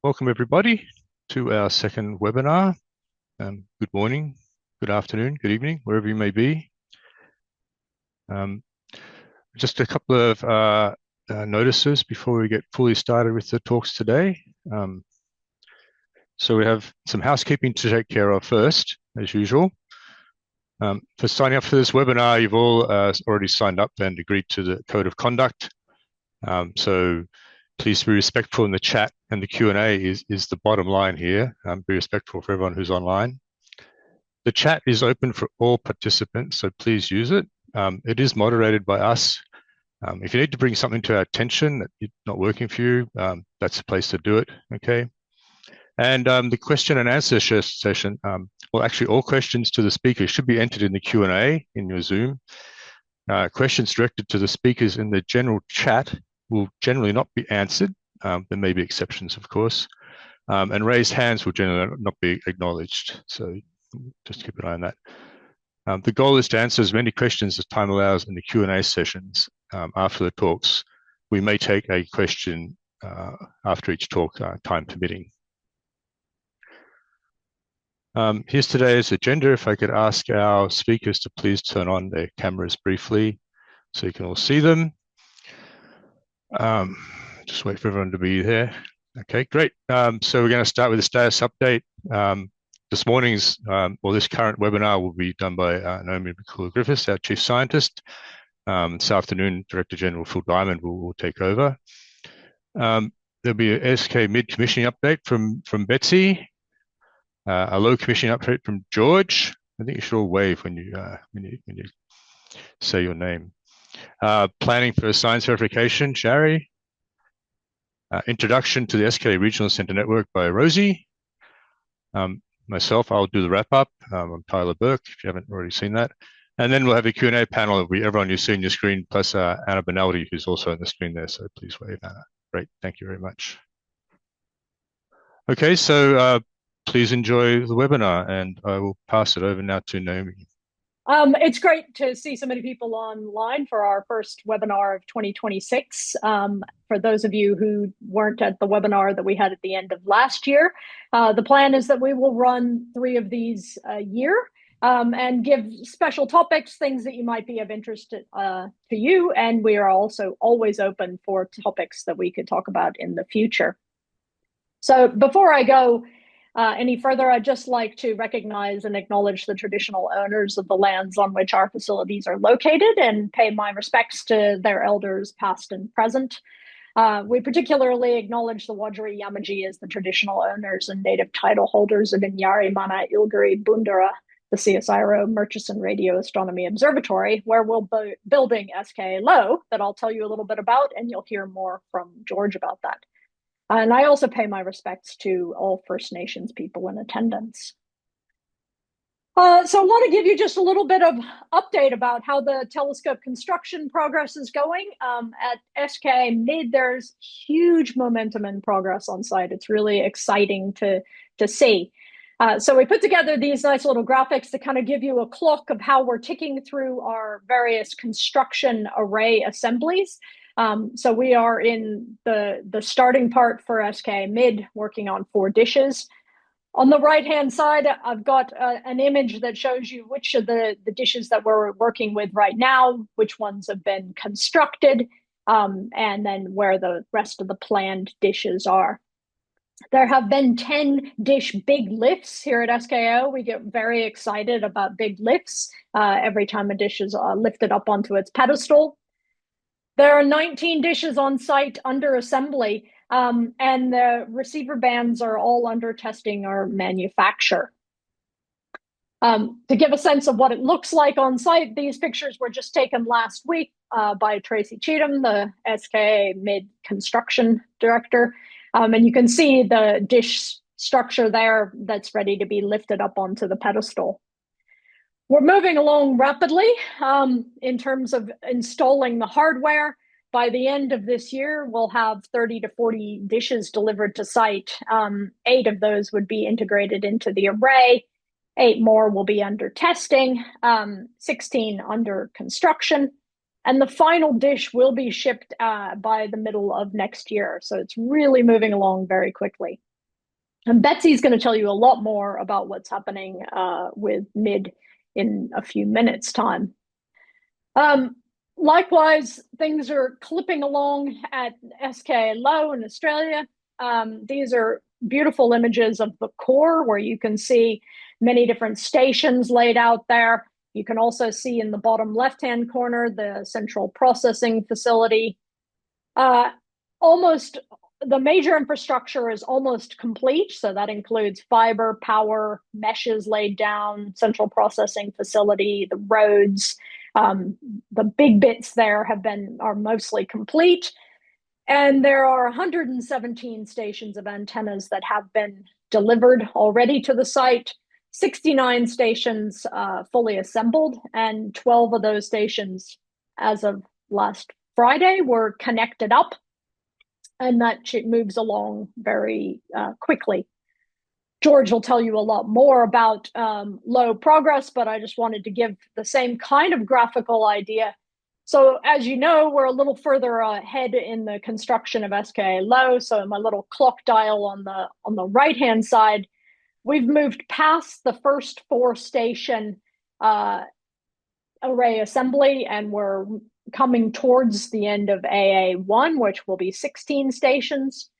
Welcome everybody to our second webinar. Good morning, good afternoon, good evening, wherever you may be. Just a couple of notices before we get fully started with the talks today. So we have some housekeeping to take care of first, as usual. For signing up for this webinar, you've all already signed up and agreed to the code of conduct. So please be respectful in the chat, and the Q&A is the bottom line here. Be respectful for everyone who's online. The chat is open for all participants, so please use it. It is moderated by us. If you need to bring something to our attention that it's not working for you, that's the place to do it, okay? And the question and answer session, well, actually all questions to the speakers should be entered in the Q&A in your Zoom. Questions directed to the speakers in the general chat will generally not be answered. There may be exceptions, of course. And raised hands will generally not be acknowledged. So just keep an eye on that. The goal is to answer as many questions as time allows in the Q&A sessions after the talks. We may take a question after each talk, time permitting. Here's today's agenda. If I could ask our speakers to please turn on their cameras briefly so you can all see them. Just wait for everyone to be there. Okay, great. So we're going to start with a status update. This morning's, or this current webinar will be done by Naomi McClure-Griffiths, our Chief Scientist. This afternoon, Director General Phil Diamond will take over. There'll be a SKA-Mid commissioning update from Betsey, a low commissioning update from George. I think you should all wave when you say your name. Planning for science verification, Shari. Introduction to the SKA Regional Center Network by Rosie. Myself, I'll do the wrap up. I'm Tyler Burke, if you haven't already seen that. And then we'll have a Q&A panel of everyone you see on your screen, plus Anna Benaldi, who's also on the screen there. So please wave, Anna. Great, thank you very much. Okay, so please enjoy the webinar, and I will pass it over now to Naomi. It's great to see so many people online for our first webinar of 2026. For those of you who weren't at the webinar that we had at the end of last year, the plan is that we will run 3 of these a year and give special topics, things that you might be of interest to you. And we are also always open for topics that we could talk about in the future. So before I go any further, I'd just like to recognize and acknowledge the traditional owners of the lands on which our facilities are located and pay my respects to their elders past and present. We particularly acknowledge the Wajiri Yamaji as the traditional owners and native title holders of Inyari Mana Ilgari Bundara, the CSIRO Murchison Radio Astronomy Observatory, where we'll be building SKA-Low that I'll tell you a little bit about, and you'll hear more from George about that. And I also pay my respects to all First Nations people in attendance. So I want to give you just a little bit of update about how the telescope construction progress is going. At SKA-Mid, there's huge momentum and progress on site. It's really exciting to see. So we put together these nice little graphics to kind of give you a clock of how we're ticking through our various construction array assemblies. So we are in the starting part for SKA-Mid, working on 4 dishes. On the right-hand side, I've got an image that shows you which of the dishes that we're working with right now, which ones have been constructed, and then where the rest of the planned dishes are. There have been 10 dish big lifts here at SKAO. We get very excited about big lifts every time a dish is lifted up onto its pedestal. There are 19 dishes on site under assembly, and the receiver bands are all under testing or manufacture. To give a sense of what it looks like on site, these pictures were just taken last week by Tracy Cheatham, the SKA-Mid construction director. And you can see the dish structure there that's ready to be lifted up onto the pedestal. We're moving along rapidly in terms of installing the hardware. By the end of this year, we'll have 30 to 40 dishes delivered to site. 8 of those would be integrated into the array. 8 more will be under testing, 16 under construction. And the final dish will be shipped by the middle of next year. So it's really moving along very quickly. And Betsey's going to tell you a lot more about what's happening with MID in a few minutes' time. Likewise, things are clipping along at SKA-Low in Australia. These are beautiful images of the core where you can see many different stations laid out there. You can also see in the bottom left-hand corner the central processing facility. Almost the major infrastructure is almost complete. So that includes fiber, power, meshes laid down, central processing facility, the roads. The big bits there are mostly complete. And there are 117 stations of antennas that have been delivered already to the site, 69 stations fully assembled, and 12 of those stations, as of last Friday, were connected up, and that moves along very quickly. George will tell you a lot more about low progress, but I just wanted to give the same kind of graphical idea. So as you know, we're a little further ahead in the construction of SKA-Low. So in my little clock dial on the right-hand side, we've moved past the first 4-station array assembly, and we're coming towards the end of AA1, which will be 16 stations.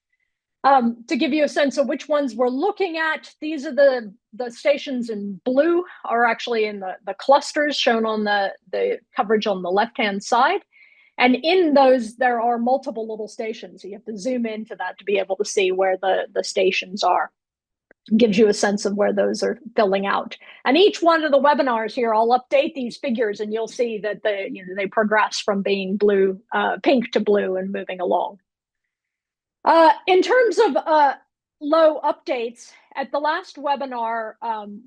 To give you a sense of which ones we're looking at, these are the stations in blue are actually in the clusters shown on the coverage on the left-hand side. And in those, there are multiple little stations. So you have to zoom into that to be able to see where the stations are. It gives you a sense of where those are filling out. And each one of the webinars here, I'll update these figures and you'll see that they progress from being pink to blue and moving along. In terms of low updates, at the last webinar,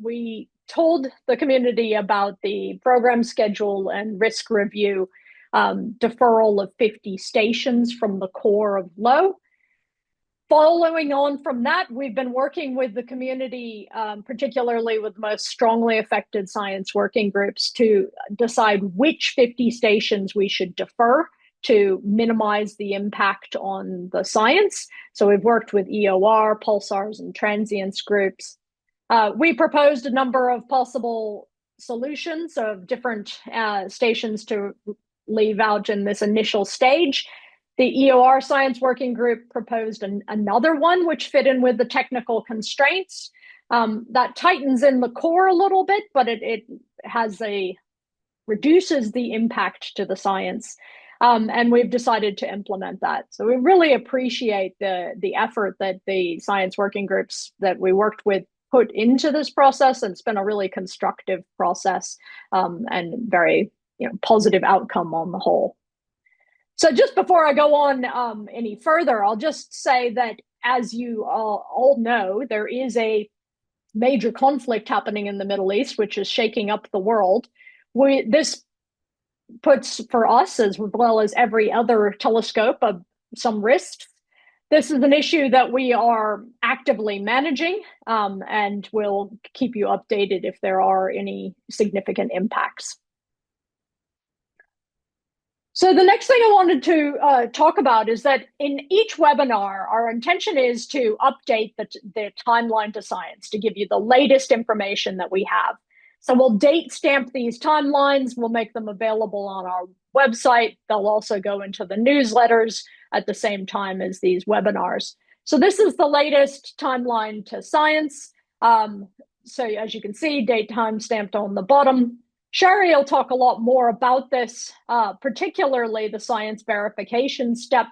we told the community about the program schedule and risk review deferral of 50 stations from the core of Low. Following on from that, we've been working with the community, particularly with the most strongly affected science working groups, to decide which 50 stations we should defer to minimize the impact on the science. So we've worked with EOR, pulsars, and transients groups. We proposed a number of possible solutions of different stations to leave out in this initial stage. The EOR Science Working Group proposed another one which fit in with the technical constraints. That tightens in the core a little bit, but it reduces the impact to the science. And we've decided to implement that. So we really appreciate the effort that the science working groups that we worked with put into this process. And it's been a really constructive process and very positive outcome on the whole. So just before I go on any further, I'll just say that as you all know, there is a major conflict happening in the Middle East, which is shaking up the world. This puts for us, as well as every other telescope, some risks. This is an issue that we are actively managing, and we'll keep you updated if there are any significant impacts. So the next thing I wanted to talk about is that in each webinar, our intention is to update the timeline to science, to give you the latest information that we have. So we'll date stamp these timelines. We'll make them available on our website. They'll also go into the newsletters at the same time as these webinars. So this is the latest timeline to science. So as you can see, date time stamped on the bottom. Shari will talk a lot more about this, particularly the science verification step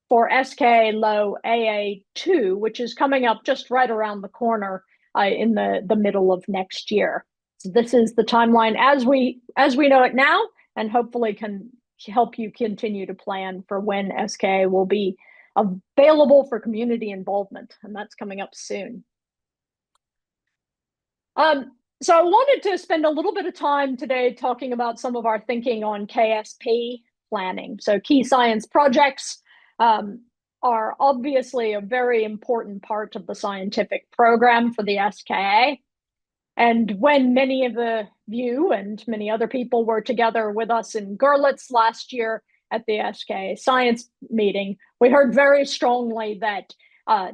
for SKA-Low AA2, which is coming up just right around the corner in the middle of next year. So this is the timeline as we know it now, and hopefully can help you continue to plan for when SKA will be available for community involvement, and that's coming up soon. So I wanted to spend a little bit of time today talking about some of our thinking on KSP planning. So key science projects are obviously a very important part of the scientific program for the SKA. And when many of you and many other people were together with us in Görlitz last year at the SKA science meeting, we heard very strongly that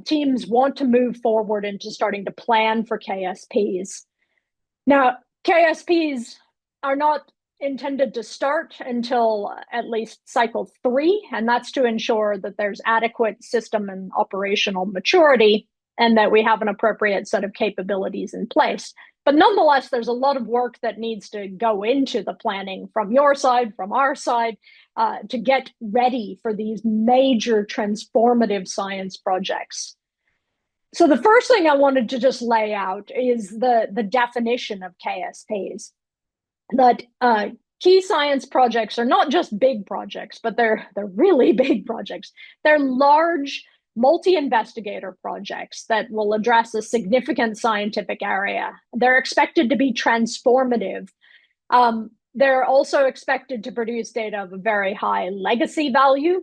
teams want to move forward into starting to plan for KSPs. Now, KSPs are not intended to start until at least cycle 3, and that's to ensure that there's adequate system and operational maturity and that we have an appropriate set of capabilities in place. But nonetheless, there's a lot of work that needs to go into the planning from your side, from our side, to get ready for these major transformative science projects. So the first thing I wanted to just lay out is the definition of KSPs. That key science projects are not just big projects, but they're really big projects. They're large multi-investigator projects that will address a significant scientific area. They're expected to be transformative. They're also expected to produce data of a very high legacy value.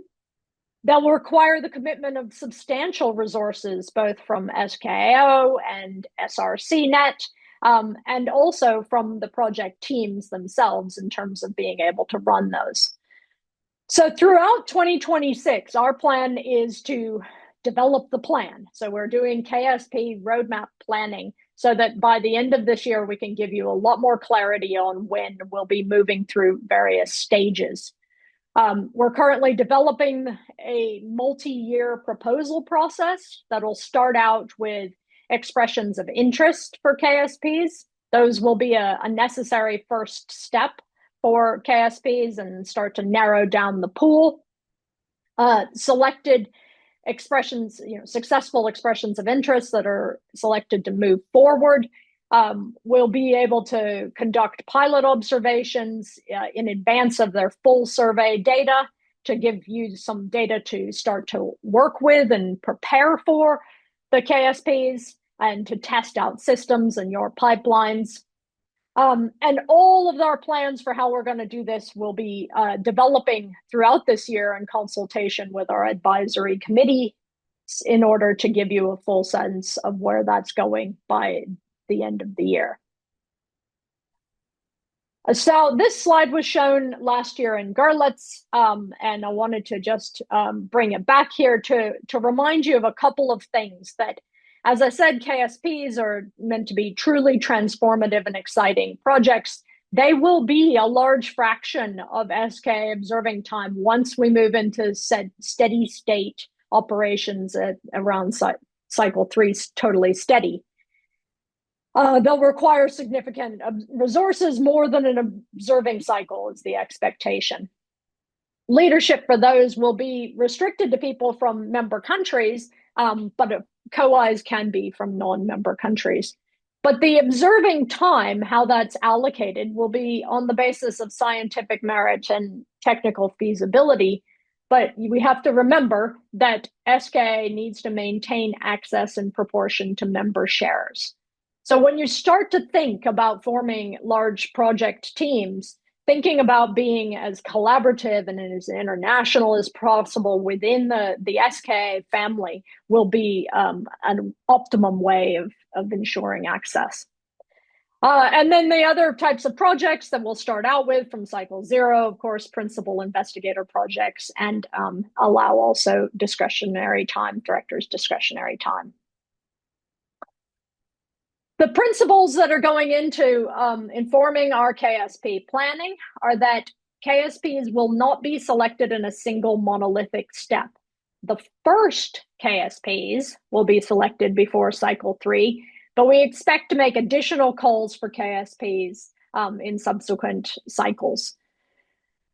They'll require the commitment of substantial resources, both from SKAO and SRCNet, and also from the project teams themselves in terms of being able to run those. So throughout 2026, our plan is to develop the plan. So we're doing KSP roadmap planning so that by the end of this year, we can give you a lot more clarity on when we'll be moving through various stages. We're currently developing a multi-year proposal process that'll start out with expressions of interest for KSPs. Those will be a necessary first step for KSPs and start to narrow down the pool. Selected expressions, successful expressions of interest that are selected to move forward. We'll be able to conduct pilot observations in advance of their full survey data to give you some data to start to work with and prepare for the KSPs and to test out systems in your pipelines. And all of our plans for how we're going to do this will be developing throughout this year in consultation with our advisory committee in order to give you a full sense of where that's going by the end of the year. So this slide was shown last year in Görlitz, and I wanted to just bring it back here to remind you of a couple of things that, as I said, KSPs are meant to be truly transformative and exciting projects. They will be a large fraction of SKA observing time once we move into steady state operations at around cycle 3, totally steady. They'll require significant resources, more than an observing cycle is the expectation. Leadership for those will be restricted to people from member countries, but co-Is can be from non-member countries. But the observing time, how that's allocated, will be on the basis of scientific merit and technical feasibility. But we have to remember that SKA needs to maintain access in proportion to member shares. So when you start to think about forming large project teams, thinking about being as collaborative and as international as possible within the SKA family will be an optimum way of ensuring access. And then the other types of projects that we'll start out with from cycle 0, of course, principal investigator projects, and allow also discretionary time, director's discretionary time. The principles that are going into informing our KSP planning are that KSPs will not be selected in a single monolithic step. The first KSPs will be selected before cycle 3, but we expect to make additional calls for KSPs in subsequent cycles.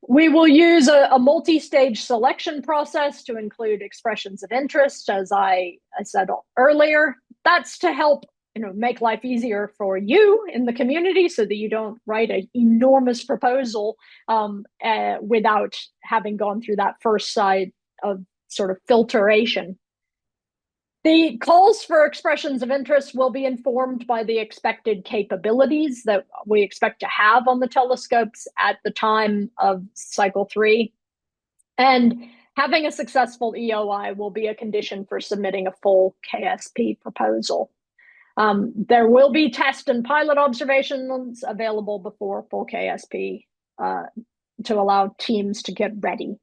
We will use a multi-stage selection process to include expressions of interest, as I said earlier. That's to help make life easier for you in the community so that you don't write an enormous proposal without having gone through that first side of sort of filtration. The calls for expressions of interest will be informed by the expected capabilities that we expect to have on the telescopes at the time of cycle 3. And having a successful EOI will be a condition for submitting a full KSP proposal. There will be test and pilot observations available before full KSP to allow teams to get ready.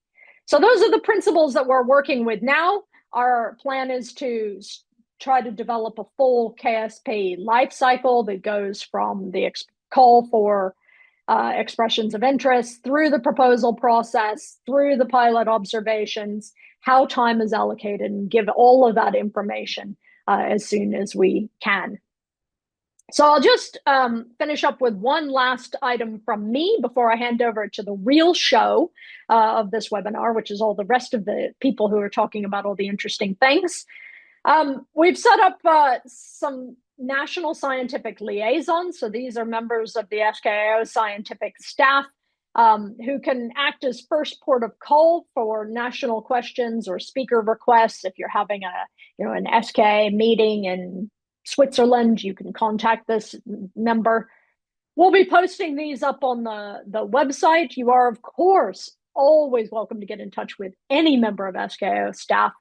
So those are the principles that we're working with now. Our plan is to try to develop a full KSP life cycle that goes from the call for expressions of interest through the proposal process, through the pilot observations, how time is allocated, and give all of that information as soon as we can. So I'll just finish up with one last item from me before I hand over to the real show of this webinar, which is all the rest of the people who are talking about all the interesting things. We've set up some national scientific liaisons. So these are members of the SKAO scientific staff who can act as first port of call for national questions or speaker requests. If you're having an SKA meeting in Switzerland, you can contact this member. We'll be posting these up on the website. You are, of course, always welcome to get in touch with any member of SKAO staff.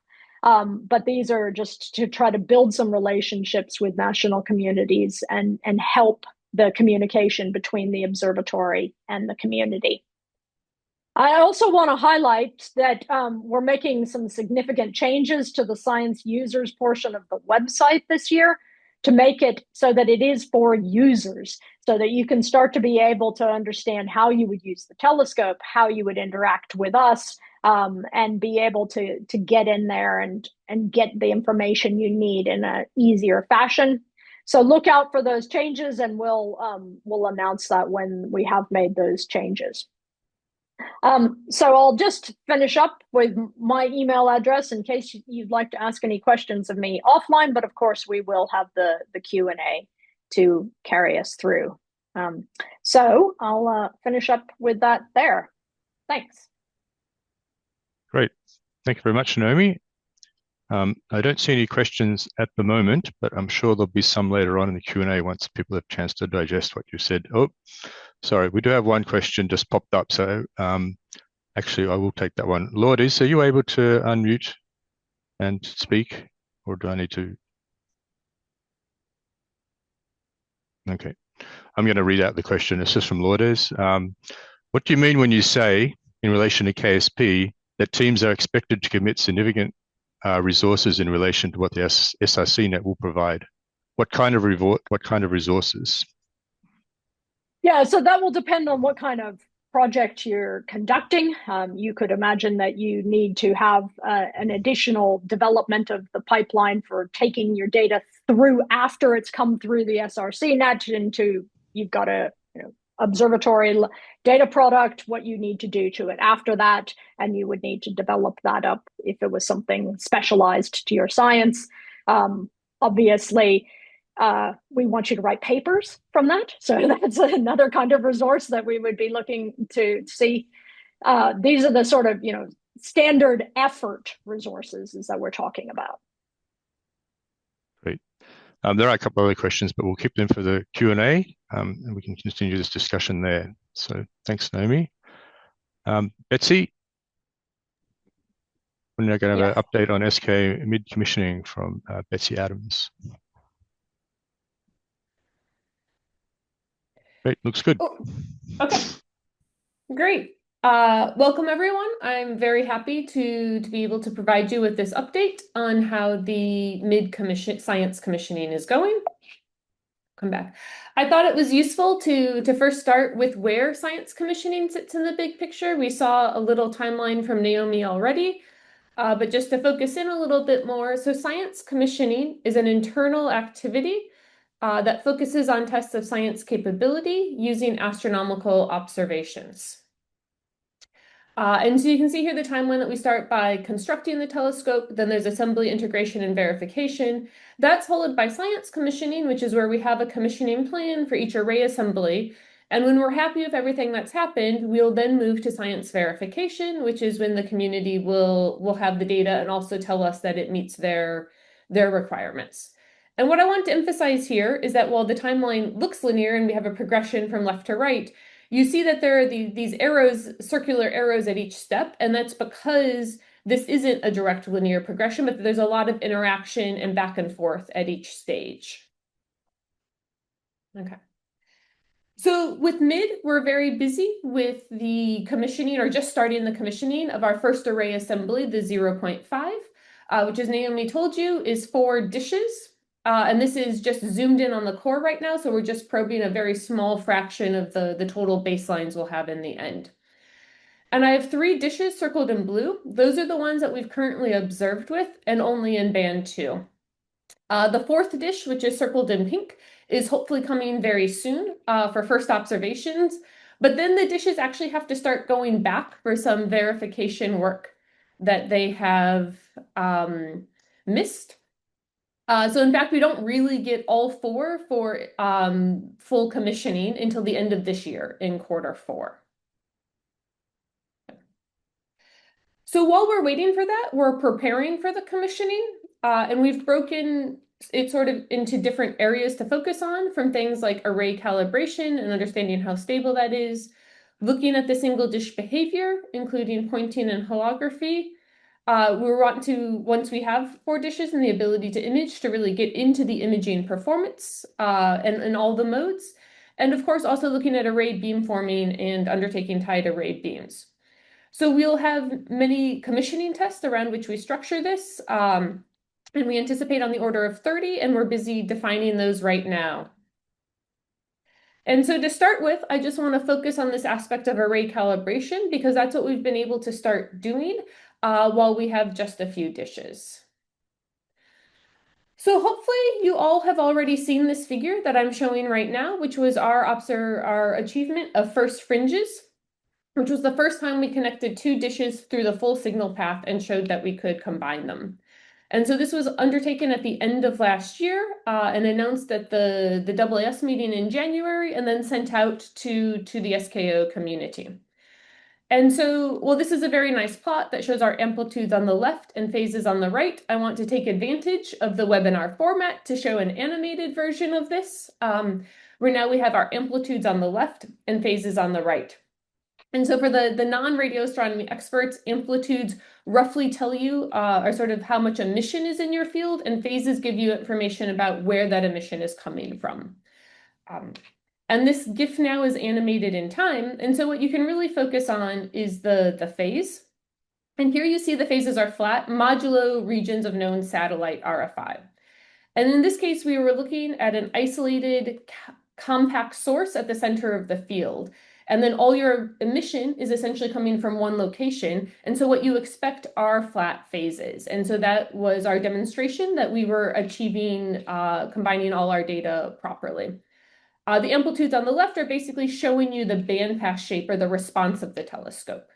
But these are just to try to build some relationships with national communities and help the communication between the observatory and the community. I also want to highlight that we're making some significant changes to the science users portion of the website this year to make it so that it is for users, so that you can start to be able to understand how you would use the telescope, how you would interact with us, and be able to get in there and get the information you need in an easier fashion. So look out for those changes, and we'll announce that when we have made those changes. So I'll just finish up with my email address in case you'd like to ask any questions of me offline, but of course we will have the Q&A to carry us through. So I'll finish up with that there. Thanks. Great. Thank you very much, Naomi. I don't see any questions at the moment, but I'm sure there'll be some later on in the Q&A once people have a chance to digest what you said. Oh, sorry, we do have one question just popped up. So actually, I will take that one. Lourdes, are you able to unmute and speak, or do I need to? Okay, I'm going to read out the question. It's just from Lourdes. What do you mean when you say, in relation to KSP, that teams are expected to commit significant resources in relation to what the SRCNet will provide? What kind of resources? Yeah, so that will depend on what kind of project you're conducting. You could imagine that you need to have an additional development of the pipeline for taking your data through after it's come through the SRCNet into, you've got a observatory data product, what you need to do to it after that, and you would need to develop that up if it was something specialized to your science. Obviously, we want you to write papers from that. So that's another kind of resource that we would be looking to see. These are the sort of, standard effort resources that we're talking about. Great. There are a couple of other questions, but we'll keep them for the Q&A, and we can continue this discussion there. So thanks, Naomi. Betsey, we're now going to have an update on SKA-Mid commissioning from Betsey Adams. Great, looks good. Oh, okay, great. Welcome everyone. I'm very happy to be able to provide you with this update on how the science commissioning is going. Come back. I thought it was useful to first start with where science commissioning sits in the big picture. We saw a little timeline from Naomi already, but just to focus in a little bit more. So science commissioning is an internal activity that focuses on tests of science capability using astronomical observations. And so you can see here the timeline that we start by constructing the telescope, then there's assembly, integration, and verification. That's followed by science commissioning, which is where we have a commissioning plan for each array assembly. And when we're happy with everything that's happened, we'll then move to science verification, which is when the community will have the data and also tell us that it meets their requirements. And what I want to emphasize here is that while the timeline looks linear and we have a progression from left to right, you see that there are these arrows, circular arrows at each step, and that's because this isn't a direct linear progression, but there's a lot of interaction and back and forth at each stage. Okay. So with MID, we're very busy with the commissioning, or just starting the commissioning of our first array assembly, the 0.5. which, as Naomi told you, is 4 dishes. And this is just zoomed in on the core right now, so we're just probing a very small fraction of the total baselines we'll have in the end. And I have 3 dishes circled in blue. Those are the ones that we've currently observed with, and only in band 2. The 4th dish, which is circled in pink, is hopefully coming very soon for first observations. But then the dishes actually have to start going back for some verification work that they have missed. So in fact, we don't really get all 4 for full commissioning until the end of this year in Q4. So while we're waiting for that, we're preparing for the commissioning, and we've broken it sort of into different areas to focus on, from things like array calibration and understanding how stable that is, looking at the single dish behavior, including pointing and holography. We want to, once we have 4 dishes and the ability to image, to really get into the imaging performance and all the modes. And of course, also looking at array beamforming and undertaking tied array beams. So we'll have many commissioning tests around which we structure this, and we anticipate on the order of 30, and we're busy defining those right now. And so to start with, I just want to focus on this aspect of array calibration, because that's what we've been able to start doing while we have just a few dishes. So hopefully you all have already seen this figure that I'm showing right now, which was our achievement of first fringes, which was the first time we connected 2 dishes through the full signal path and showed that we could combine them. And so this was undertaken at the end of last year and announced at the AAS meeting in January, and then sent out to the SKAO community. And so, well, this is a very nice plot that shows our amplitudes on the left and phases on the right. I want to take advantage of the webinar format to show an animated version of this, where now we have our amplitudes on the left and phases on the right. And so for the non-radio astronomy experts, amplitudes roughly tell you are sort of how much emission is in your field, and phases give you information about where that emission is coming from. And this GIF now is animated in time, and so what you can really focus on is the phase. And here you see the phases are flat, modulo regions of known satellite RFI. And in this case, we were looking at an isolated compact source at the center of the field. And then all your emission is essentially coming from one location. And so what you expect are flat phases. And so that was our demonstration that we were achieving, combining all our data properly. The amplitudes on the left are basically showing you the bandpass shape or the response of the telescope.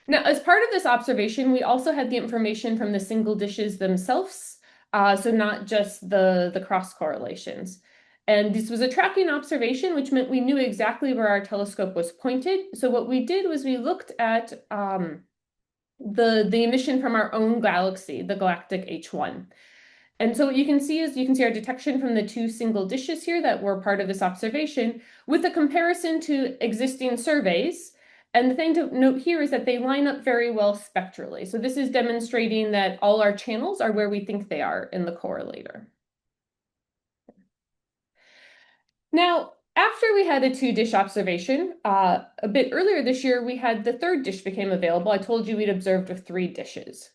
Now, as part of this observation, we also had the information from the single dishes themselves, so not just the cross correlations. And this was a tracking observation, which meant we knew exactly where our telescope was pointed. So what we did was we looked at the emission from our own galaxy, the galactic H1. And so what you can see is our detection from the 2 single dishes here that were part of this observation with a comparison to existing surveys. And the thing to note here is that they line up very well spectrally. So this is demonstrating that all our channels are where we think they are in the correlator. Now, after we had a 2-dish observation, a bit earlier this year, we had the 3rd dish became available. I told you we'd observed with 3 dishes.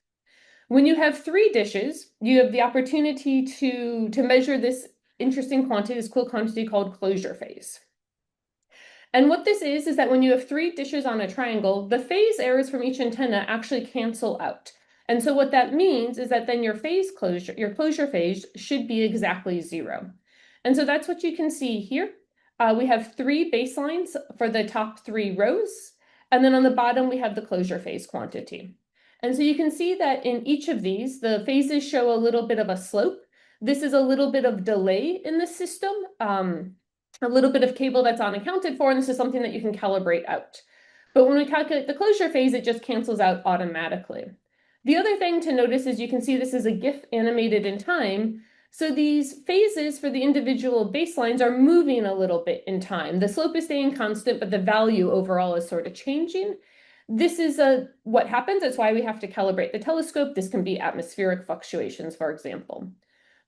When you have 3 dishes, you have the opportunity to measure this interesting quantity, this cool quantity called closure phase. And what this is that when you have 3 dishes on a triangle, the phase errors from each antenna actually cancel out. And so what that means is that then your closure phase should be exactly 0. And so that's what you can see here. We have 3 baselines for the top 3 rows, and then on the bottom we have the closure phase quantity. And so you can see that in each of these, the phases show a little bit of a slope. This is a little bit of delay in the system, a little bit of cable that's unaccounted for, and this is something that you can calibrate out. But when we calculate the closure phase, it just cancels out automatically. The other thing to notice is you can see this is a GIF animated in time. So these phases for the individual baselines are moving a little bit in time. The slope is staying constant, but the value overall is sort of changing. This is what happens. That's why we have to calibrate the telescope. This can be atmospheric fluctuations, for example.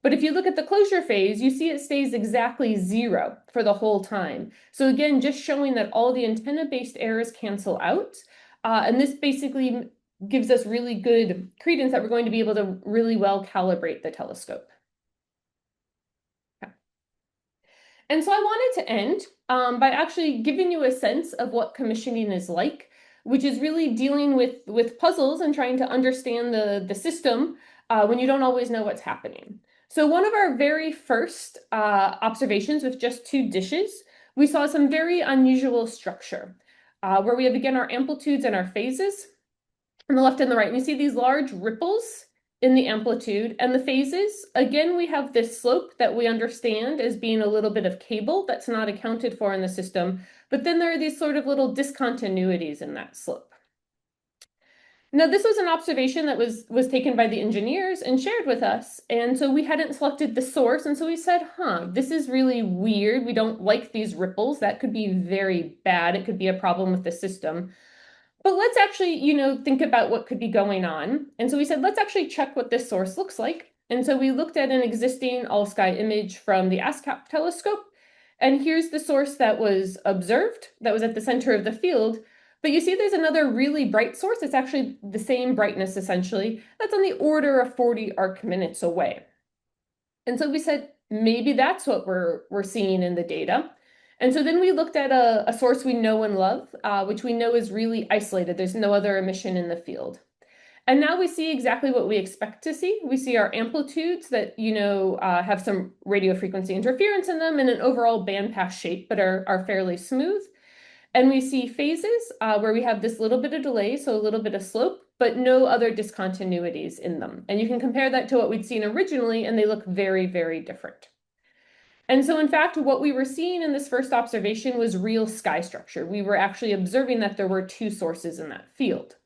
But if you look at the closure phase, you see it stays exactly 0 for the whole time. So again, just showing that all the antenna-based errors cancel out. And this basically gives us really good credence that we're going to be able to really well calibrate the telescope. Okay. And so I wanted to end by actually giving you a sense of what commissioning is like, which is really dealing with puzzles and trying to understand the system when you don't always know what's happening. So one of our very first observations with just 2 dishes, we saw some very unusual structure where we have, again, our amplitudes and our phases on the left and the right. And you see these large ripples in the amplitude and the phases. Again, we have this slope that we understand as being a little bit of cable that's not accounted for in the system. But then there are these sort of little discontinuities in that slope. Now, this was an observation that was taken by the engineers and shared with us. And so we hadn't selected the source. And so we said, this is really weird. We don't like these ripples. That could be very bad. It could be a problem with the system. But let's actually, think about what could be going on. And so we said, let's actually check what this source looks like. And so we looked at an existing all-sky image from the ASCAP telescope. And here's the source that was observed, that was at the center of the field. But you see there's another really bright source. It's actually the same brightness, essentially. That's on the order of 40 arc minutes away. And so we said, maybe that's what we're seeing in the data. And so then we looked at a source we know and love, which we know is really isolated. There's no other emission in the field. And now we see exactly what we expect to see. We see our amplitudes that, have some radio frequency interference in them and an overall bandpass shape, but are fairly smooth. And we see phases where we have this little bit of delay, so a little bit of slope, but no other discontinuities in them. And you can compare that to what we'd seen originally, and they look very, very different. And so, in fact, what we were seeing in this first observation was real sky structure. We were actually observing that there were 2 sources in that field.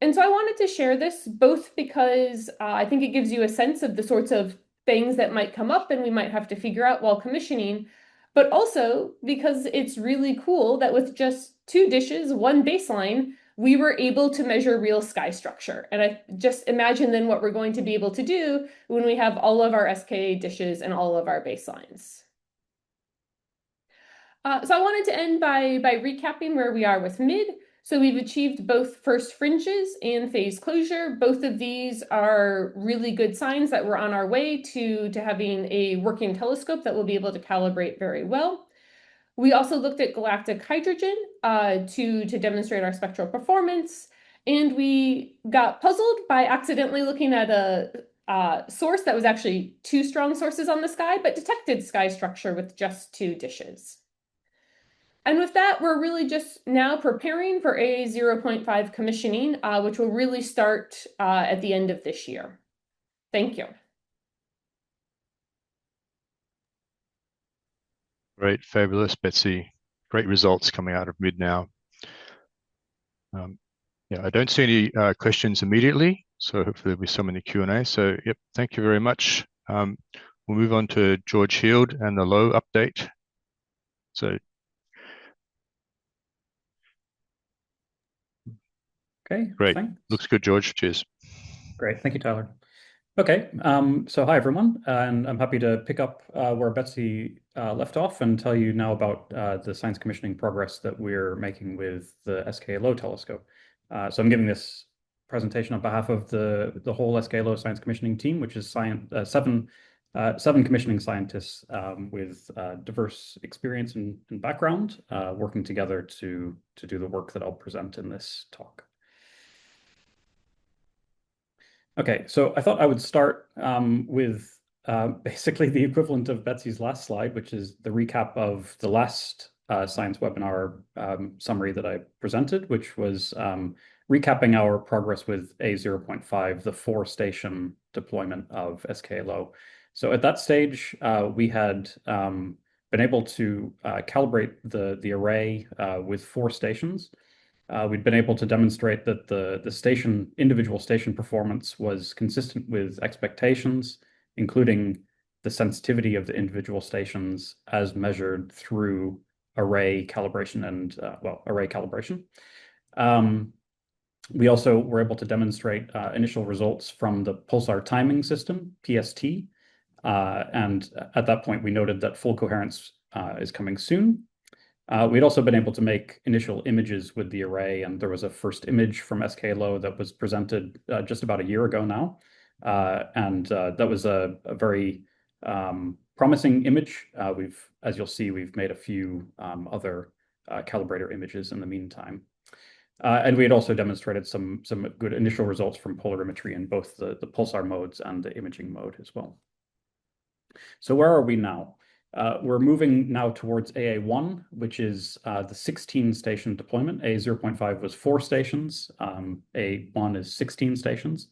And so I wanted to share this both because I think it gives you a sense of the sorts of things that might come up and we might have to figure out while commissioning, but also because it's really cool that with just 2 dishes, 1 baseline, we were able to measure real sky structure. And I just imagine then what we're going to be able to do when we have all of our SKA dishes and all of our baselines. So I wanted to end by recapping where we are with MID. So we've achieved both first fringes and phase closure. Both of these are really good signs that we're on our way to having a working telescope that will be able to calibrate very well. We also looked at galactic hydrogen to demonstrate our spectral performance. And we got puzzled by accidentally looking at a source that was actually 2 strong sources on the sky, but detected sky structure with just 2 dishes. And with that, we're really just now preparing for a 0.5 commissioning, which will really start at the end of this year. Thank you. Great, fabulous, Betsy. Great results coming out of MID now. Yeah, I don't see any questions immediately, so hopefully there'll be some in the Q&A. So, yep, thank you very much. We'll move on to George Heald and the Low update. So. Okay, great. Thanks. Looks good, George. Cheers. Great. Thank you, Tyler. Okay, so hi, everyone. And I'm happy to pick up where Betsy left off and tell you now about the science commissioning progress that we're making with the SKA-Low telescope. So I'm giving this presentation on behalf of the whole SKA-Low science commissioning team, which is seven commissioning scientists with diverse experience and background working together to do the work that I'll present in this talk. Okay, so I thought I would start with basically the equivalent of Betsy's last slide, which is the recap of the last science webinar summary that I presented, which was recapping our progress with A0.5, the 4-station deployment of SKA-Low. So at that stage, we had been able to calibrate the array with 4 stations. We'd been able to demonstrate that the individual station performance was consistent with expectations, including the sensitivity of the individual stations as measured through array calibration and, array calibration. We also were able to demonstrate initial results from the pulsar timing system, PST. And at that point, we noted that full coherence is coming soon. We'd also been able to make initial images with the array, and there was a first image from SKA-Low that was presented just about a year ago now. That was a very promising image. As you'll see, we've made a few other calibrator images in the meantime. And we had also demonstrated some good initial results from polarimetry in both the pulsar modes and the imaging mode as well. So where are we now? We're moving now towards AA1, which is the 16-station deployment. AA0.5 was 4 stations. AA1 is 16 stations.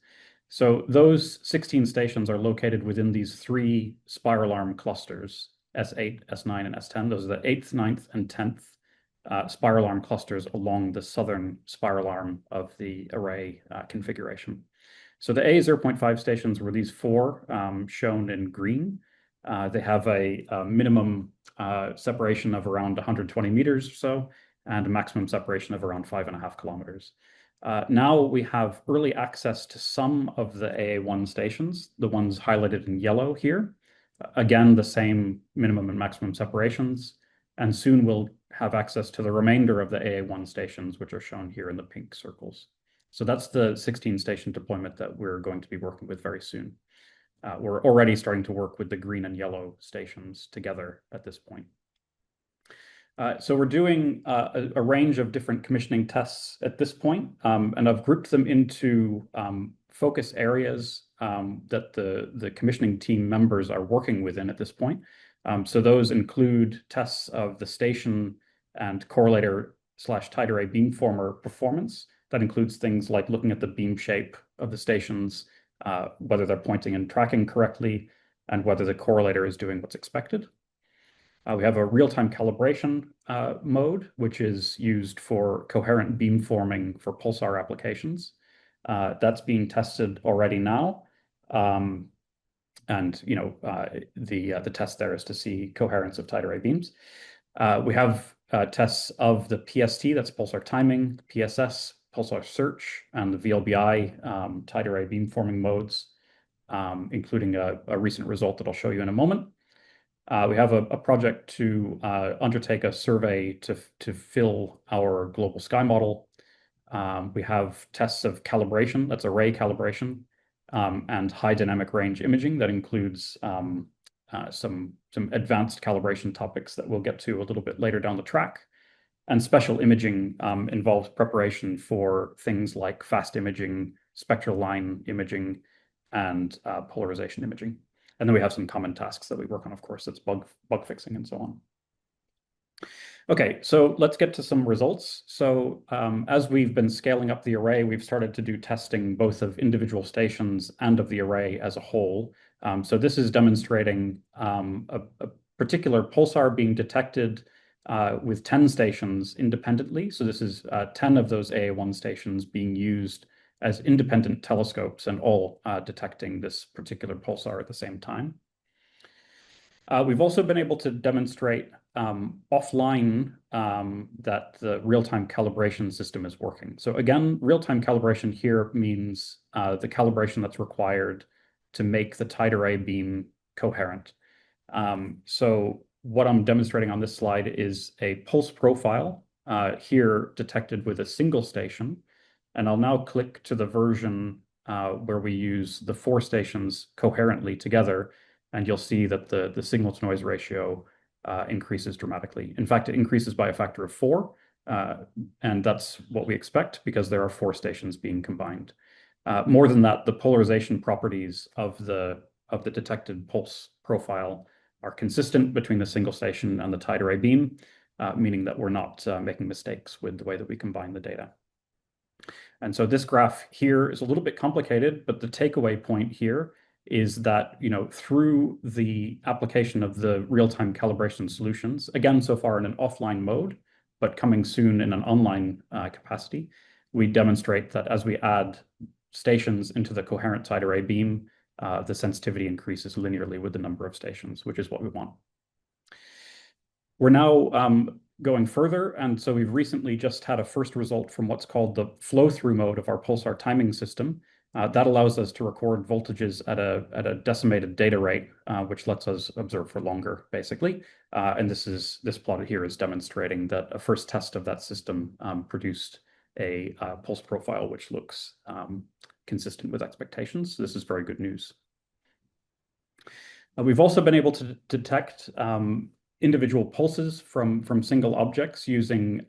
So those 16 stations are located within these 3 spiral arm clusters, S8, S9, and S10. Those are the 8th, 9th, and 10th spiral arm clusters along the southern spiral arm of the array configuration. So the AA0.5 stations were these 4 shown in green. They have a minimum separation of around 120 meters or so, and a maximum separation of around 5.5 kilometers. Now we have early access to some of the AA1 stations, the ones highlighted in yellow here. Again, the same minimum and maximum separations, and soon we'll have access to the remainder of the AA1 stations, which are shown here in the pink circles. So that's the 16-station deployment that we're going to be working with very soon. We're already starting to work with the green and yellow stations together at this point. So we're doing a range of different commissioning tests at this point, and I've grouped them into focus areas that the commissioning team members are working within at this point. So those include tests of the station and correlator/tight array beamformer performance. That includes things like looking at the beam shape of the stations, whether they're pointing and tracking correctly, and whether the correlator is doing what's expected. We have a real-time calibration mode, which is used for coherent beamforming for pulsar applications. That's being tested already now. And the test there is to see coherence of tight array beams. We have tests of the PST, that's pulsar timing, PSS, pulsar search, and the VLBI tight array beamforming modes, including a recent result that I'll show you in a moment. We have a project to undertake a survey to fill our global sky model. We have tests of calibration, that's array calibration, and high dynamic range imaging that includes some advanced calibration topics that we'll get to a little bit later down the track. And special imaging involves preparation for things like fast imaging, spectral line imaging, and polarization imaging. And then we have some common tasks that we work on, of course, that's bug fixing and so on. Okay, so let's get to some results. So as we've been scaling up the array, we've started to do testing both of individual stations and of the array as a whole. So this is demonstrating a particular pulsar being detected with 10 stations independently. So this is 10 of those AA1 stations being used as independent telescopes and all detecting this particular pulsar at the same time. We've also been able to demonstrate offline that the real-time calibration system is working. So again, real-time calibration here means the calibration that's required to make the tight array beam coherent. So what I'm demonstrating on this slide is a pulse profile here detected with a single station. And I'll now click to the version where we use the 4 stations coherently together, and you'll see that the signal-to-noise ratio increases dramatically. In fact, it increases by a factor of 4, and that's what we expect because there are 4 stations being combined. More than that, the polarization properties of the detected pulse profile are consistent between the single station and the tight array beam, meaning that we're not making mistakes with the way that we combine the data. And so this graph here is a little bit complicated, but the takeaway point here is that, through the application of the real-time calibration solutions, again, so far in an offline mode, but coming soon in an online capacity, we demonstrate that as we add stations into the coherent tight array beam, the sensitivity increases linearly with the number of stations, which is what we want. We're now going further, and so we've recently just had a first result from what's called the flow-through mode of our pulsar timing system. That allows us to record voltages at a decimated data rate, which lets us observe for longer, basically. And this plot here is demonstrating that a first test of that system produced a pulse profile which looks consistent with expectations. This is very good news. We've also been able to detect individual pulses from single objects using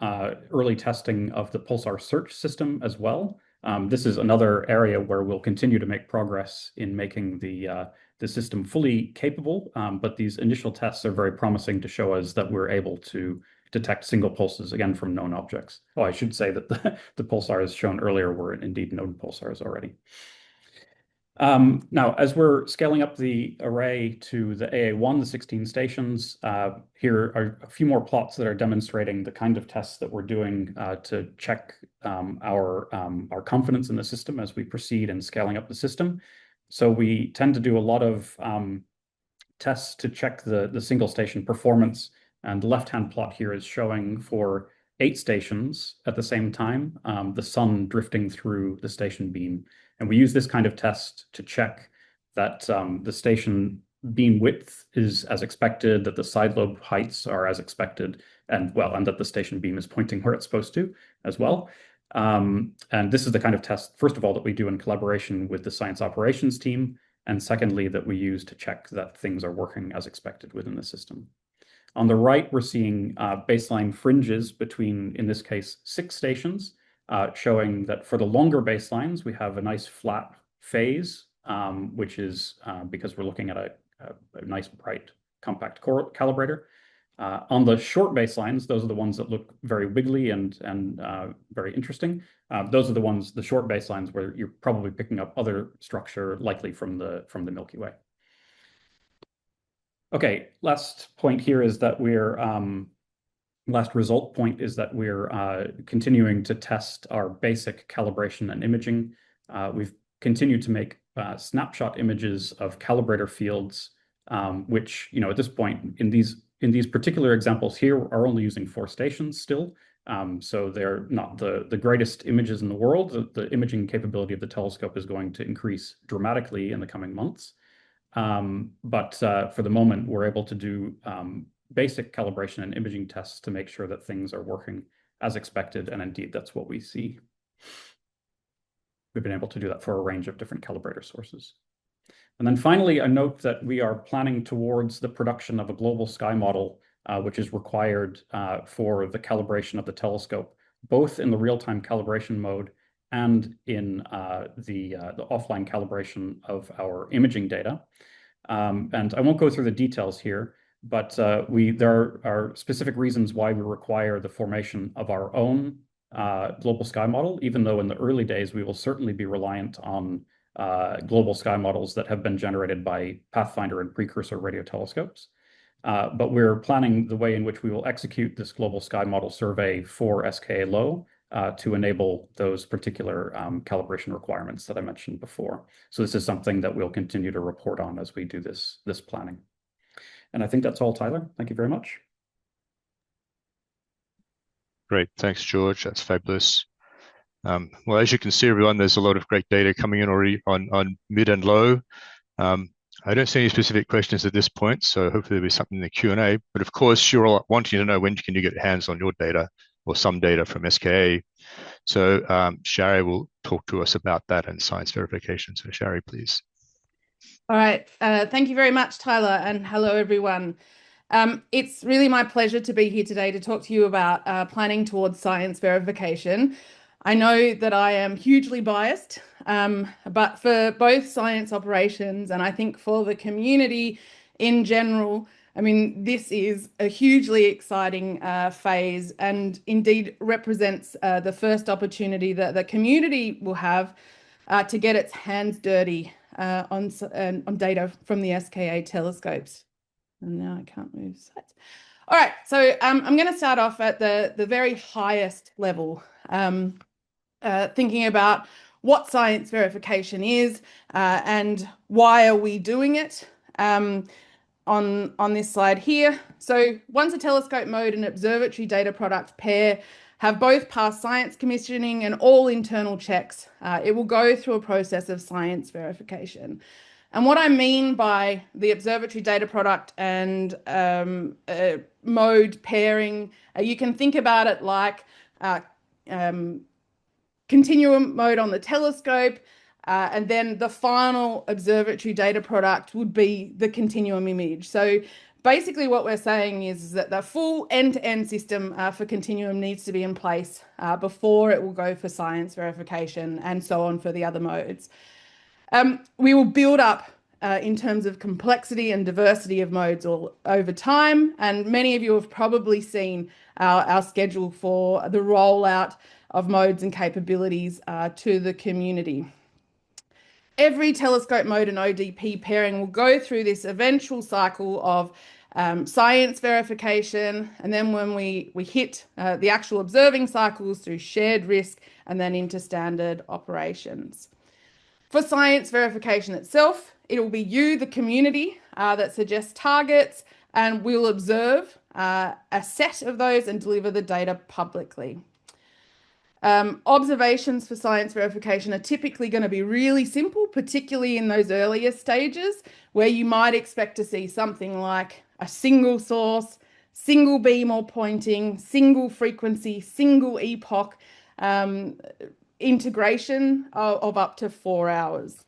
early testing of the pulsar search system as well. This is another area where we'll continue to make progress in making the system fully capable, but these initial tests are very promising to show us that we're able to detect single pulses, again, from known objects. Oh, I should say that the pulsars shown earlier were indeed known pulsars already. Now, as we're scaling up the array to the AA1, the 16 stations, here are a few more plots that are demonstrating the kind of tests that we're doing to check our confidence in the system as we proceed in scaling up the system. So we tend to do a lot of tests to check the single station performance. And the left-hand plot here is showing for 8 stations at the same time, the sun drifting through the station beam. And we use this kind of test to check that the station beam width is as expected, that the side lobe heights are as expected, and that the station beam is pointing where it's supposed to as well. And this is the kind of test, first of all, that we do in collaboration with the science operations team, and secondly, that we use to check that things are working as expected within the system. On the right, we're seeing baseline fringes between, in this case, 6 stations, showing that for the longer baselines, we have a nice flat phase, which is because we're looking at a nice, bright, compact calibrator. On the short baselines, those are the ones that look very wiggly and very interesting. Those are the short baselines where you're probably picking up other structure, likely from the Milky Way. Okay, last point here is that last result point is that we're continuing to test our basic calibration and imaging. We've continued to make snapshot images of calibrator fields, which, at this point in these particular examples here are only using 4 stations still. So they're not the greatest images in the world. The imaging capability of the telescope is going to increase dramatically in the coming months. But for the moment, we're able to do basic calibration and imaging tests to make sure that things are working as expected, and indeed, that's what we see. We've been able to do that for a range of different calibrator sources. And then finally, a note that we are planning towards the production of a global sky model, which is required for the calibration of the telescope, both in the real-time calibration mode and in the offline calibration of our imaging data. And I won't go through the details here, but there are specific reasons why we require the formation of our own global sky model, even though in the early days we will certainly be reliant on global sky models that have been generated by Pathfinder and precursor radio telescopes. But we're planning the way in which we will execute this global sky model survey for SKA-Low to enable those particular calibration requirements that I mentioned before. So this is something that we'll continue to report on as we do this planning. And I think that's all, Tyler. Thank you very much. Great. Thanks, George. That's fabulous. Well, as you can see, everyone, there's a lot of great data coming in already on mid and low. I don't see any specific questions at this point, so hopefully there'll be something in the Q&A. But of course, you're all wanting to know when can you get hands on your data or some data from SKA. So Shari will talk to us about that and science verification. So Shari, please. All right. Thank you very much, Tyler, and hello, everyone. It's really my pleasure to be here today to talk to you about planning towards science verification. I know that I am hugely biased, but for both science operations and I think for the community in general, I mean, this is a hugely exciting phase and indeed represents the first opportunity that the community will have to get its hands dirty on data from the SKA telescopes. And now I can't move slides. All right, so I'm going to start off at the very highest level, thinking about what science verification is and why are we doing it on this slide here. So once a telescope mode and observatory data product pair have both passed science commissioning and all internal checks, it will go through a process of science verification. And what I mean by the observatory data product and mode pairing, you can think about it like continuum mode on the telescope, and then the final observatory data product would be the continuum image. So basically what we're saying is that the full end-to-end system for continuum needs to be in place before it will go for science verification, and so on for the other modes. We will build up in terms of complexity and diversity of modes all over time, and many of you have probably seen our schedule for the rollout of modes and capabilities to the community. Every telescope mode and ODP pairing will go through this eventual cycle of science verification, and then when we hit the actual observing cycles through shared risk and then into standard operations. For science verification itself, it will be you, the community, that suggests targets, and we'll observe a set of those and deliver the data publicly. Observations for science verification are typically going to be really simple, particularly in those earlier stages where you might expect to see something like a single source, single beam or pointing, single frequency, single epoch, integration of up to 4 hours.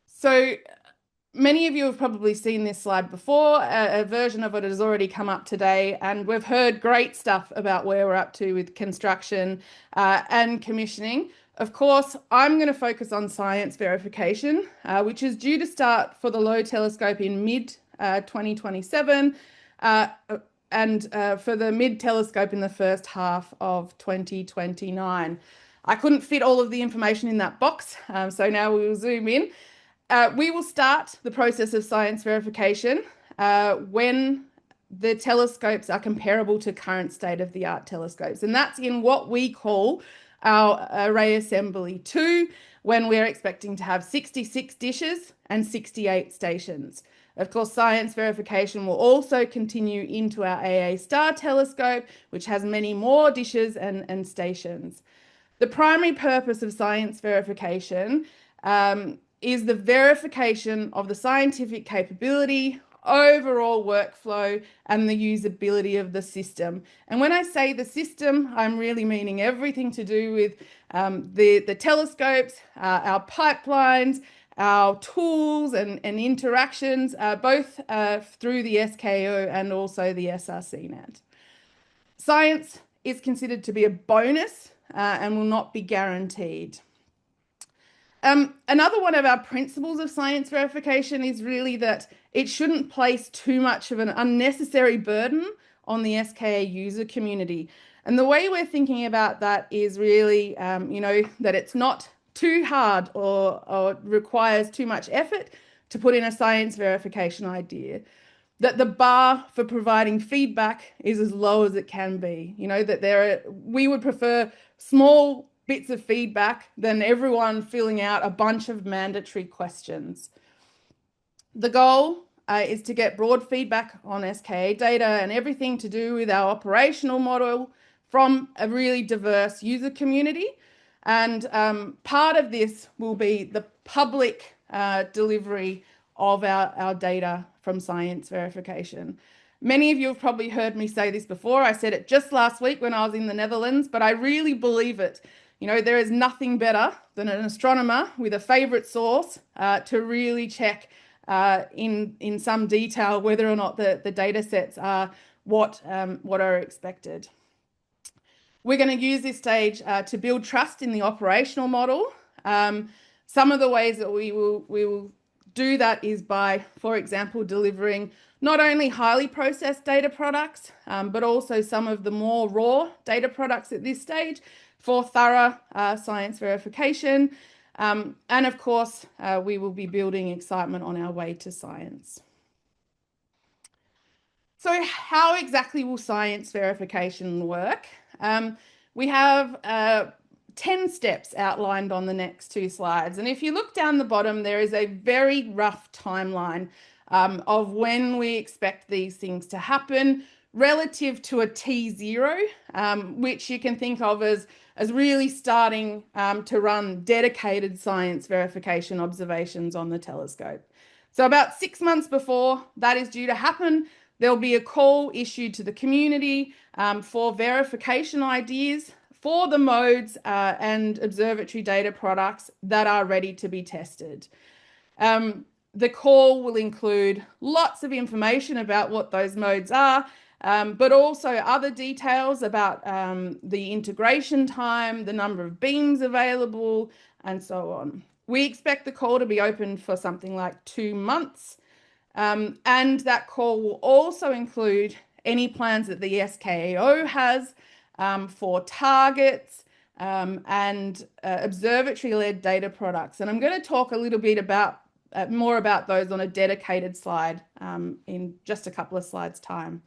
So many of you have probably seen this slide before. A version of it has already come up today, and we've heard great stuff about where we're up to with construction and commissioning. Of course, I'm going to focus on science verification, which is due to start for the Low telescope in mid-2027, and for the Mid telescope in the first half of 2029. I couldn't fit all of the information in that box, so now we will zoom in. We will start the process of science verification when the telescopes are comparable to current state-of-the-art telescopes, and that's in what we call our Array Assembly 2, when we're expecting to have 66 dishes and 68 stations. Of course, science verification will also continue into our AA Star telescope, which has many more dishes and stations. The primary purpose of science verification is the verification of the scientific capability, overall workflow, and the usability of the system. And when I say the system, I'm really meaning everything to do with the telescopes, our pipelines, our tools and interactions, both through the SKAO and also the SRCNet. Science is considered to be a bonus and will not be guaranteed. Another one of our principles of science verification is really that it shouldn't place too much of an unnecessary burden on the SKA user community. And the way we're thinking about that is really, that it's not too hard or requires too much effort to put in a science verification idea. That the bar for providing feedback is as low as it can be. We would prefer small bits of feedback than everyone filling out a bunch of mandatory questions. The goal is to get broad feedback on SKA data and everything to do with our operational model from a really diverse user community. And part of this will be the public delivery of our data from science verification. Many of you have probably heard me say this before. I said it just last week when I was in the Netherlands, but I really believe it. There is nothing better than an astronomer with a favorite source to really check in some detail whether or not the data sets are what are expected. We're going to use this stage to build trust in the operational model. Some of the ways that we will do that is by, for example, delivering not only highly processed data products, but also some of the more raw data products at this stage for thorough science verification. And of course, we will be building excitement on our way to science. So how exactly will science verification work? We have 10 steps outlined on the next 2 slides. And if you look down the bottom, there is a very rough timeline of when we expect these things to happen, relative to a T0, which you can think of as really starting to run dedicated science verification observations on the telescope. So about 6 months before that is due to happen, there'll be a call issued to the community for verification ideas for the modes and observatory data products that are ready to be tested. The call will include lots of information about what those modes are, but also other details about the integration time, the number of beams available, and so on. We expect the call to be open for something like 2 months, and that call will also include any plans that the SKA-O has for targets and observatory-led data products. And I'm going to talk a little bit about more about those on a dedicated slide in just a couple of slides' time.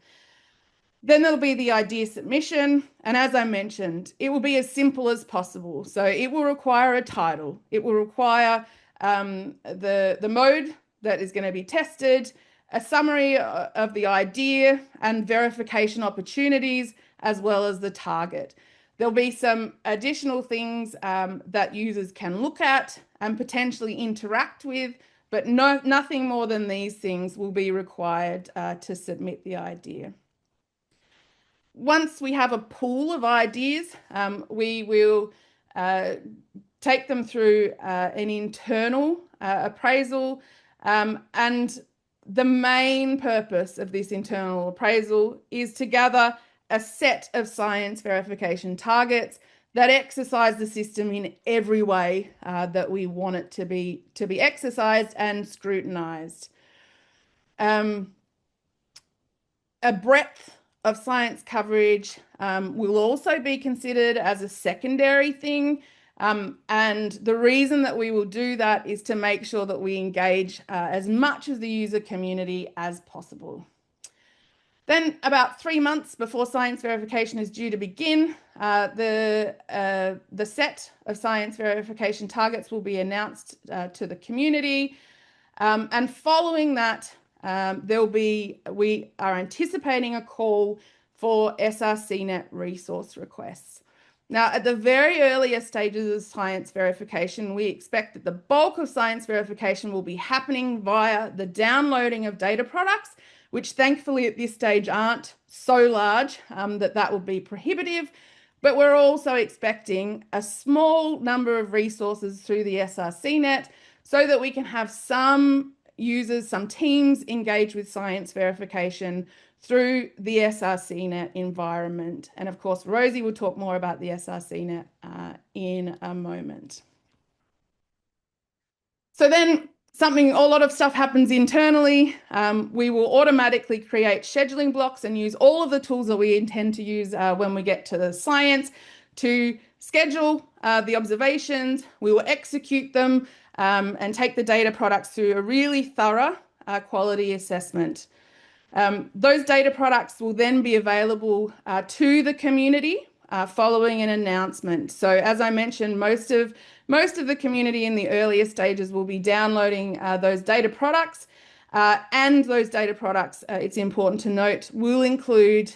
Then there'll be the idea submission. And as I mentioned, it will be as simple as possible. So it will require a title. It will require the mode that is going to be tested, a summary of the idea and verification opportunities, as well as the target. There'll be some additional things that users can look at and potentially interact with, but nothing more than these things will be required to submit the idea. Once we have a pool of ideas, we will take them through an internal appraisal, and the main purpose of this internal appraisal is to gather a set of science verification targets that exercise the system in every way that we want it to be exercised and scrutinized. A breadth of science coverage will also be considered as a secondary thing. And the reason that we will do that is to make sure that we engage as much of the user community as possible. Then about 3 months before science verification is due to begin, the set of science verification targets will be announced to the community. And following that, we are anticipating a call for SRCNet resource requests. Now, at the very earliest stages of science verification, we expect that the bulk of science verification will be happening via the downloading of data products, which thankfully at this stage aren't so large that will be prohibitive. But we're also expecting a small number of resources through the SRCNet so that we can have some users, some teams engage with science verification through the SRCNet environment. And of course, Rosie will talk more about the SRCNet in a moment. So then a lot of stuff happens internally. We will automatically create scheduling blocks and use all of the tools that we intend to use when we get to the science to schedule the observations. We will execute them and take the data products through a really thorough quality assessment. Those data products will then be available to the community following an announcement. So as I mentioned, most of the community in the earlier stages will be downloading those data products, and those data products, it's important to note, will include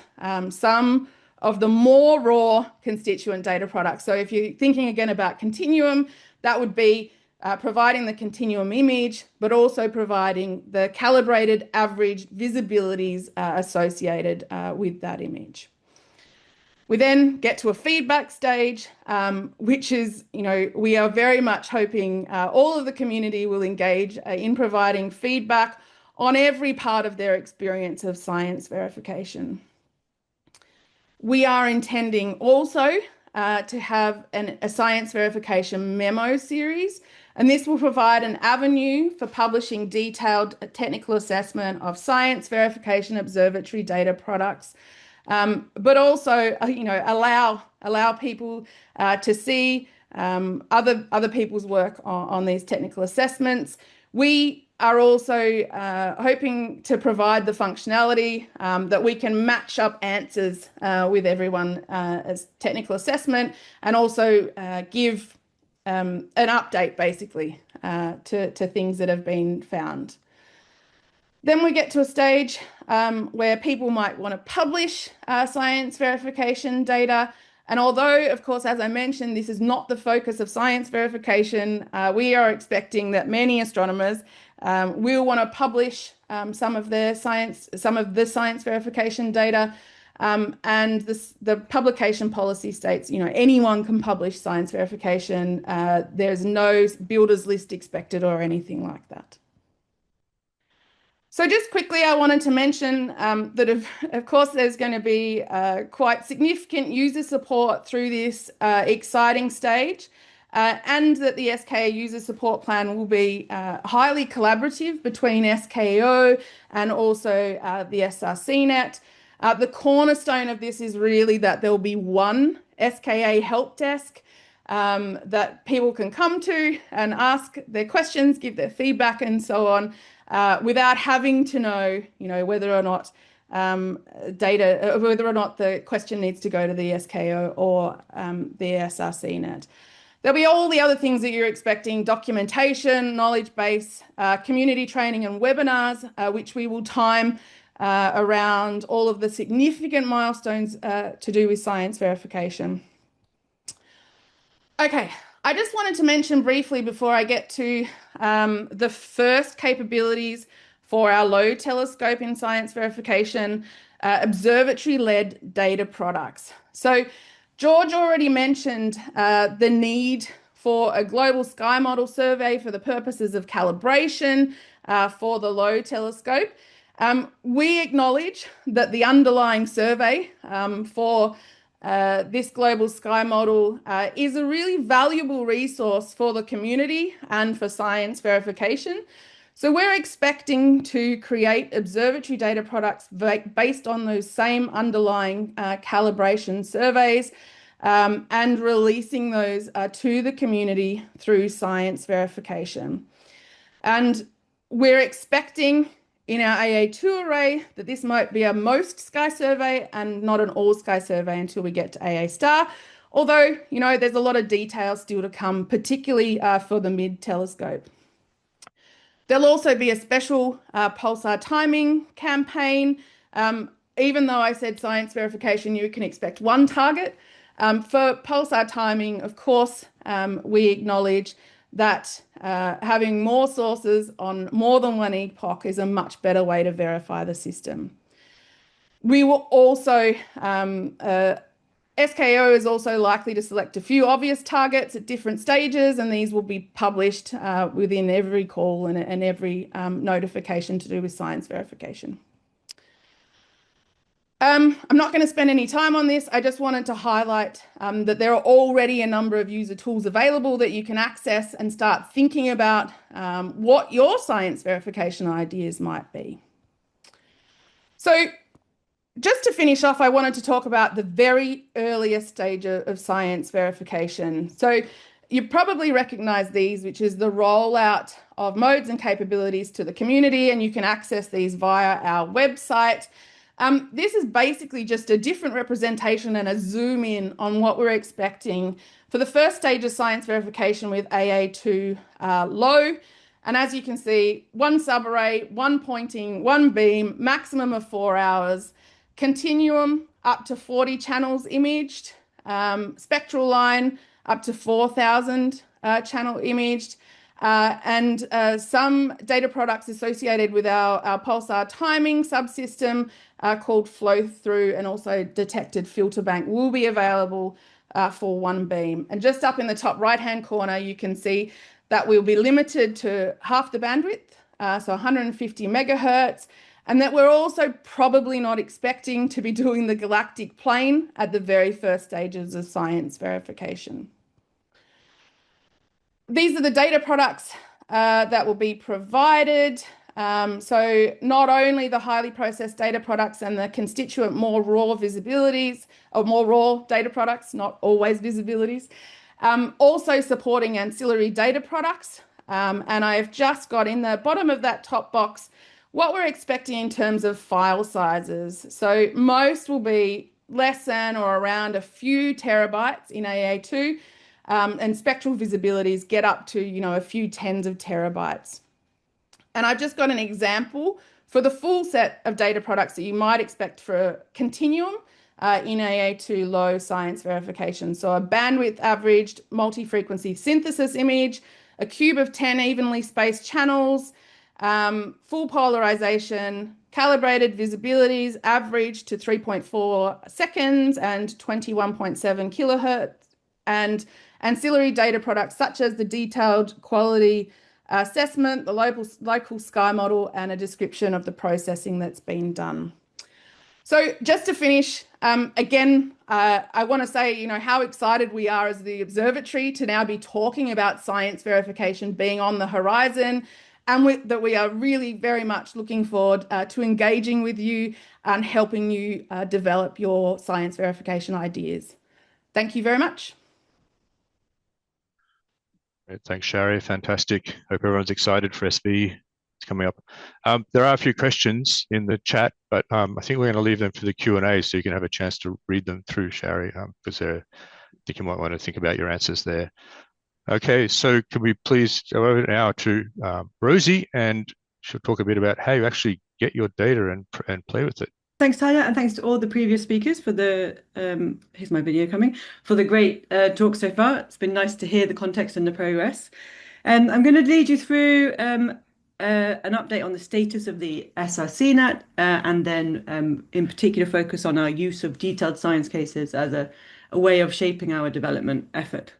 some of the more raw constituent data products. So if you're thinking again about continuum, that would be providing the continuum image, but also providing the calibrated average visibilities associated with that image. We then get to a feedback stage, which is, we are very much hoping all of the community will engage in providing feedback on every part of their experience of science verification. We are intending also to have a science verification memo series, and this will provide an avenue for publishing detailed technical assessment of science verification observatory data products, but also, allow people to see other people's work on these technical assessments. We are also hoping to provide the functionality that we can match up answers with everyone as technical assessment, and also give an update basically to things that have been found. Then we get to a stage where people might want to publish science verification data. And although, of course, as I mentioned, this is not the focus of science verification, we are expecting that many astronomers will want to publish some of the science verification data. And the publication policy states, anyone can publish science verification. There's no builder's list expected or anything like that. So just quickly, I wanted to mention that, of course, there's going to be quite significant user support through this exciting stage, and that the SKA user support plan will be highly collaborative between SKA-O and also the SRCNet. The cornerstone of this is really that there will be one SKA help desk that people can come to and ask their questions, give their feedback and so on, without having to know, whether or not whether or not the question needs to go to the SKA or the SRCNet. There'll be all the other things that you're expecting: documentation, knowledge base, community training and webinars, which we will time around all of the significant milestones to do with science verification. Okay, I just wanted to mention briefly before I get to the first capabilities for our low telescope in science verification, observatory-led data products. So George already mentioned the need for a global sky model survey for the purposes of calibration for the low telescope. We acknowledge that the underlying survey for this global sky model is a really valuable resource for the community and for science verification. So we're expecting to create observatory data products based on those same underlying calibration surveys and releasing those to the community through science verification. And we're expecting in our AA2 array that this might be a most sky survey and not an all sky survey until we get to AA star. Although, there's a lot of detail still to come, particularly for the mid telescope. There'll also be a special pulsar timing campaign. Even though I said science verification, you can expect one target. For pulsar timing, of course, we acknowledge that having more sources on more than one epoch is a much better way to verify the system. We will also, SKA-O is also likely to select a few obvious targets at different stages, and these will be published within every call and every notification to do with science verification. I'm not going to spend any time on this. I just wanted to highlight that there are already a number of user tools available that you can access and start thinking about what your science verification ideas might be. So just to finish off, I wanted to talk about the very earliest stage of science verification. So you probably recognize these, which is the rollout of modes and capabilities to the community, and you can access these via our website. This is basically just a different representation and a zoom in on what we're expecting for the first stage of science verification with AA2 low. And as you can see, one subarray, one pointing, one beam, maximum of 4 hours, continuum up to 40 channels imaged, spectral line up to 4,000 channel imaged, and some data products associated with our pulsar timing subsystem called flow through and also detected filter bank will be available for one beam. And just up in the top right hand corner, you can see that we'll be limited to half the bandwidth, so 150 megahertz, and that we're also probably not expecting to be doing the galactic plane at the very first stages of science verification. These are the data products that will be provided. So not only the highly processed data products and the constituent more raw visibilities, or more raw data products, not always visibilities, also supporting ancillary data products. And I've just got in the bottom of that top box what we're expecting in terms of file sizes. So most will be less than or around a few terabytes in AA2, and spectral visibilities get up to, a few tens of terabytes. And I've just got an example for the full set of data products that you might expect for a continuum in SKA-Low science verification. So a bandwidth averaged multi-frequency synthesis image, a cube of 10 evenly spaced channels, full polarization, calibrated visibilities averaged to 3.4 seconds and 21.7 kilohertz, and ancillary data products such as the detailed quality assessment, the local sky model, and a description of the processing that's been done. So just to finish, again, I want to say, how excited we are as the observatory to now be talking about science verification being on the horizon, and that we are really very much looking forward to engaging with you and helping you develop your science verification ideas. Thank you very much. Great. Thanks, Shari. Fantastic. Hope everyone's excited for SV. It's coming up. There are a few questions in the chat, but I think we're going to leave them for the Q&A so you can have a chance to read them through, Shari, because I think you might want to think about your answers there. Okay, so can we please go over now to Rosie, and she'll talk a bit about how you actually get your data and play with it. Thanks, Tyler, and thanks to all the previous speakers for the, here's my video coming, for the great talk so far. It's been nice to hear the context and the progress. I'm going to lead you through an update on the status of the SRCNet, and then in particular focus on our use of detailed science cases as a way of shaping our development effort.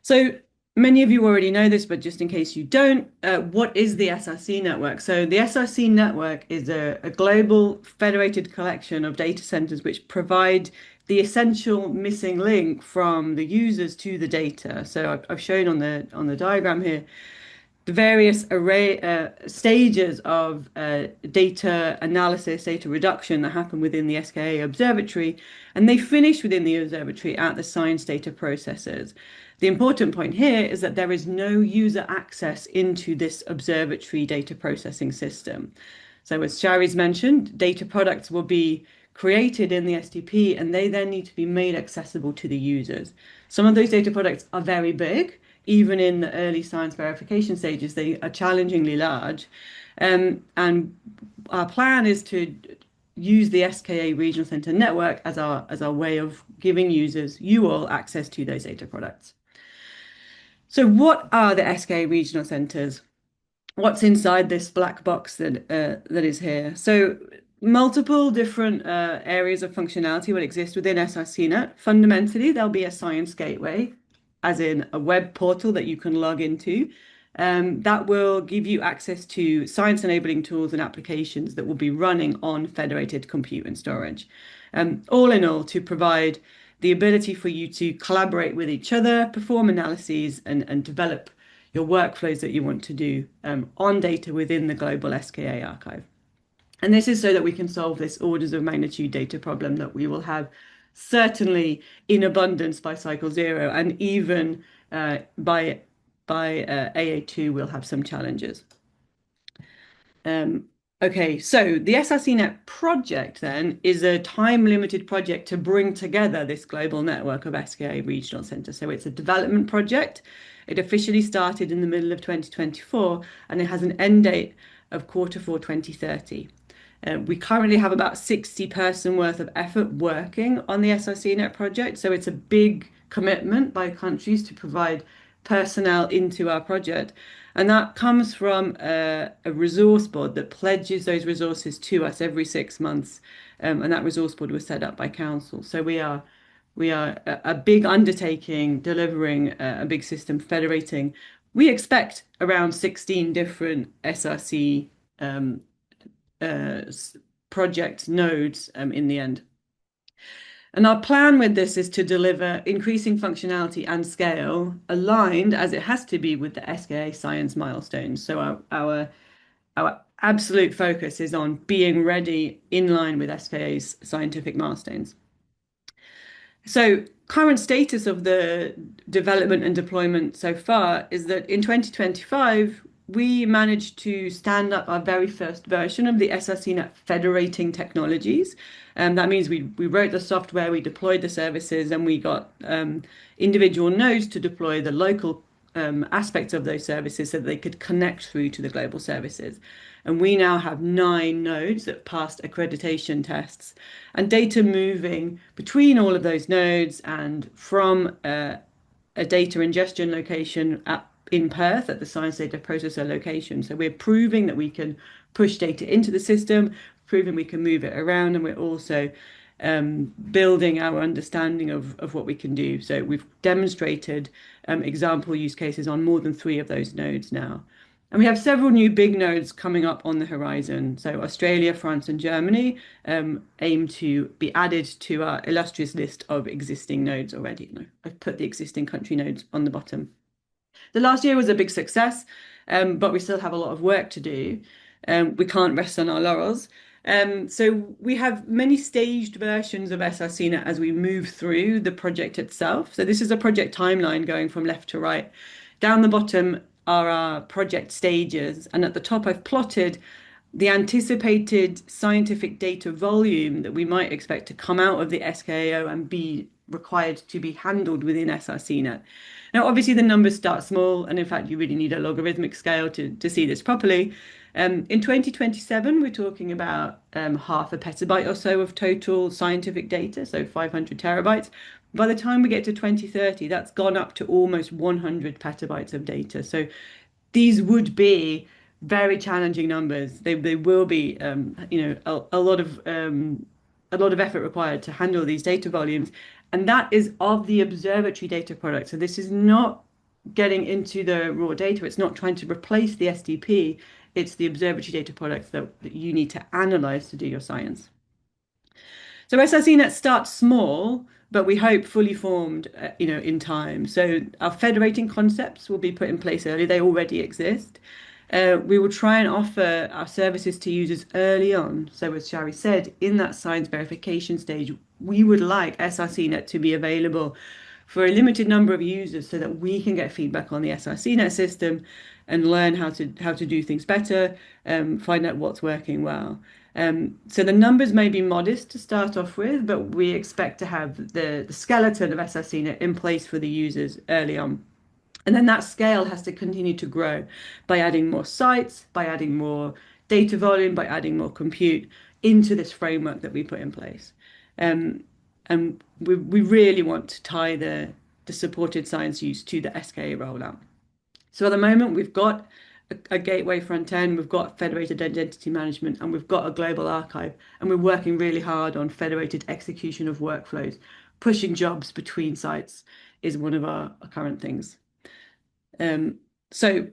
So many of you already know this, but just in case you don't, what is the SRC network? So the SRC network is a global federated collection of data centers which provide the essential missing link from the users to the data. So I've shown on the diagram here the various stages of data analysis, data reduction that happen within the SKA observatory, and they finish within the observatory at the science data processors. The important point here is that there is no user access into this observatory data processing system. So as Shari's mentioned, data products will be created in the SDP, and they then need to be made accessible to the users. Some of those data products are very big. Even in the early science verification stages, they are challengingly large. And our plan is to use the SKA Regional Center network as our way of giving users, you all, access to those data products. So what are the SKA Regional Centers? What's inside this black box that is here? So multiple different areas of functionality will exist within SRCNet. Fundamentally, there'll be a science gateway, as in a web portal that you can log into, that will give you access to science enabling tools and applications that will be running on federated compute and storage. All in all, to provide the ability for you to collaborate with each other, perform analyses, and develop your workflows that you want to do on data within the global SKA archive. And this is so that we can solve this orders of magnitude data problem that we will have certainly in abundance by cycle 0, and even by AA2 we'll have some challenges. Okay, so the SRCNet project then is a time-limited project to bring together this global network of SKA regional centers. So it's a development project. It officially started in the middle of 2024, and it has an end date of Q4 2030. We currently have about 60-person worth of effort working on the SRCNet project, so it's a big commitment by countries to provide personnel into our project. And that comes from a resource board that pledges those resources to us every 6 months. And that resource board was set up by council. So we are a big undertaking, delivering a big system, federating. We expect around 16 different SRC project nodes in the end. And our plan with this is to deliver increasing functionality and scale aligned, as it has to be, with the SKA science milestones. So our absolute focus is on being ready in line with SKA's scientific milestones. So current status of the development and deployment so far is that in 2025, we managed to stand up our very first version of the SRCNet federating technologies. That means we wrote the software, we deployed the services, and we got individual nodes to deploy the local aspects of those services so that they could connect through to the global services. And we now have 9 nodes that passed accreditation tests, and data moving between all of those nodes and from a data ingestion location in Perth at the Science Data Processor location. So we're proving that we can push data into the system, proving we can move it around, and we're also building our understanding of what we can do. So we've demonstrated example use cases on more than 3 of those nodes now. And we have several new big nodes coming up on the horizon. So Australia, France, and Germany aim to be added to our illustrious list of existing nodes already. I've put the existing country nodes on the bottom. The last year was a big success, but we still have a lot of work to do. We can't rest on our laurels. So we have many staged versions of SRCNet as we move through the project itself. So this is a project timeline going from left to right. Down the bottom are our project stages, and at the top I've plotted the anticipated scientific data volume that we might expect to come out of the SKA-O and be required to be handled within SRCNet. Now, obviously the numbers start small, and in fact you really need a logarithmic scale to see this properly. In 2027, we're talking about half a petabyte or so of total scientific data, so 500 terabytes. By the time we get to 2030, that's gone up to almost 100 petabytes of data. So these would be very challenging numbers. They will be, a lot of effort required to handle these data volumes, and that is of the observatory data product. So this is not getting into the raw data. It's not trying to replace the SDP. It's the observatory data products that you need to analyze to do your science. So SRCNet starts small, but we hope fully formed, in time. So our federating concepts will be put in place early. They already exist. We will try and offer our services to users early on. So as Shari said, in that science verification stage, we would like SRCNet to be available for a limited number of users so that we can get feedback on the SRCNet system and learn how to do things better, find out what's working well. So the numbers may be modest to start off with, but we expect to have the skeleton of SRCNet in place for the users early on. And then that scale has to continue to grow by adding more sites, by adding more data volume, by adding more compute into this framework that we put in place. And we really want to tie the supported science use to the SKA rollout. So at the moment, we've got a gateway front end, we've got federated identity management, and we've got a global archive, and we're working really hard on federated execution of workflows. Pushing jobs between sites is one of our current things. So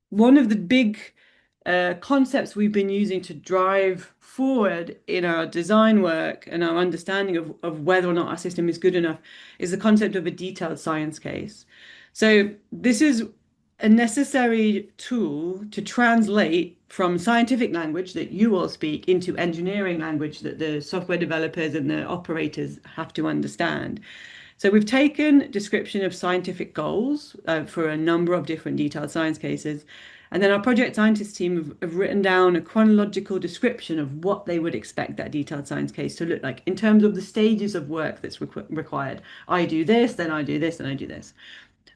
one of the big concepts we've been using to drive forward in our design work and our understanding of whether or not our system is good enough is the concept of a detailed science case. So this is a necessary tool to translate from scientific language that you all speak into engineering language that the software developers and the operators have to understand. So we've taken description of scientific goals for a number of different detailed science cases. And then our project scientist team have written down a chronological description of what they would expect that detailed science case to look like in terms of the stages of work that's required. I do this, then I do this, and I do this.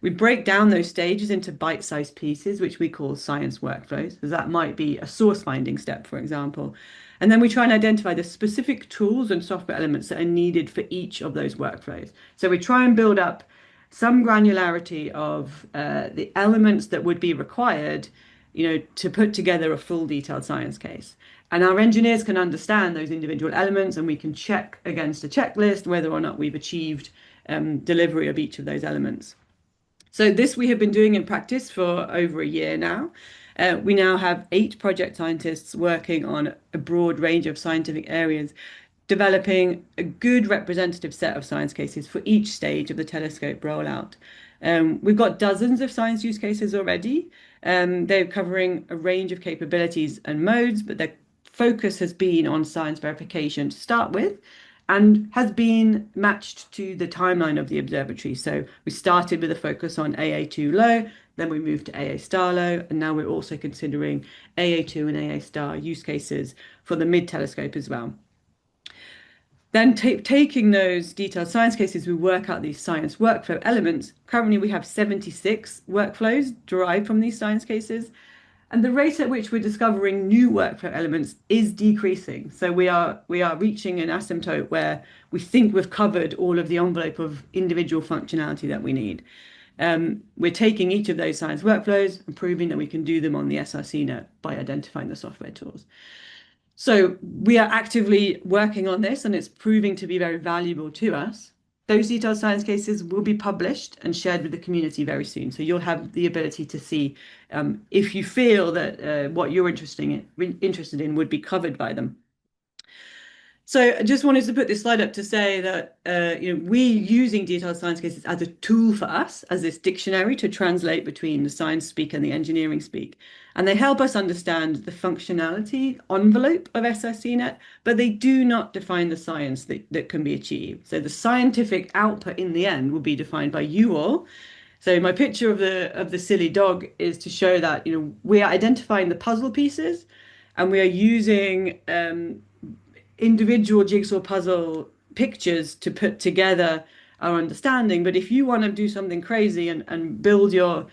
We break down those stages into bite-sized pieces, which we call science workflows. So that might be a source finding step, for example. And then we try and identify the specific tools and software elements that are needed for each of those workflows. So we try and build up some granularity of the elements that would be required, to put together a full detailed science case. And our engineers can understand those individual elements, and we can check against a checklist whether or not we've achieved delivery of each of those elements. So this we have been doing in practice for over a year now. We now have 8 project scientists working on a broad range of scientific areas, developing a good representative set of science cases for each stage of the telescope rollout. We've got dozens of science use cases already. They're covering a range of capabilities and modes, but their focus has been on science verification to start with, and has been matched to the timeline of the observatory. So we started with a focus on AA2-Low, then we moved to AA*-Low, and now we're also considering AA2 and AA* use cases for the mid telescope as well. Then taking those detailed science cases, we work out these science workflow elements. Currently, we have 76 workflows derived from these science cases. And the rate at which we're discovering new workflow elements is decreasing. So we are reaching an asymptote where we think we've covered all of the envelope of individual functionality that we need. We're taking each of those science workflows and proving that we can do them on the SRCNet by identifying the software tools. So we are actively working on this, and it's proving to be very valuable to us. Those detailed science cases will be published and shared with the community very soon. So you'll have the ability to see if you feel that what you're interested in would be covered by them. So I just wanted to put this slide up to say that we're using detailed science cases as a tool for us, as this dictionary to translate between the science speak and the engineering speak. And they help us understand the functionality envelope of SRCNet, but they do not define the science that can be achieved. So the scientific output in the end will be defined by you all. So my picture of the silly dog is to show that we are identifying the puzzle pieces, and we are using individual jigsaw puzzle pictures to put together our understanding. But if you want to do something crazy and build your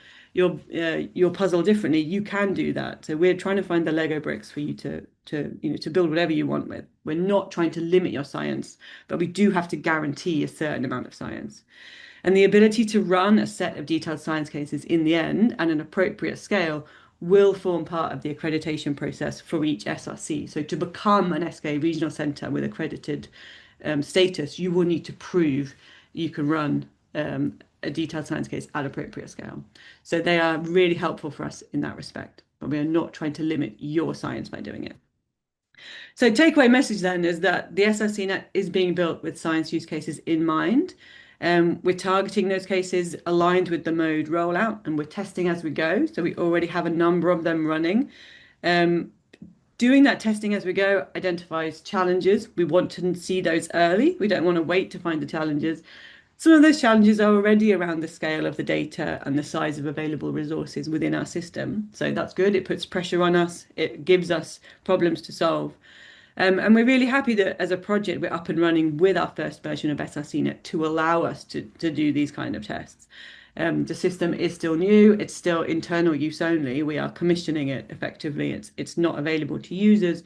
puzzle differently, you can do that. So we're trying to find the Lego bricks for you to build whatever you want with. We're not trying to limit your science, but we do have to guarantee a certain amount of science. And the ability to run a set of detailed science cases in the end and an appropriate scale will form part of the accreditation process for each SRC. So to become an SKA regional centre with accredited status, you will need to prove you can run a detailed science case at appropriate scale. So they are really helpful for us in that respect, but we are not trying to limit your science by doing it. So takeaway message then is that the SRCNet is being built with science use cases in mind. We're targeting those cases aligned with the mode rollout, and we're testing as we go. So we already have a number of them running. Doing that testing as we go identifies challenges. We want to see those early. We don't want to wait to find the challenges. Some of those challenges are already around the scale of the data and the size of available resources within our system. So that's good. It puts pressure on us. It gives us problems to solve. And we're really happy that as a project, we're up and running with our first version of SRCNet to allow us to do these kind of tests. The system is still new. It's still internal use only. We are commissioning it effectively. It's not available to users,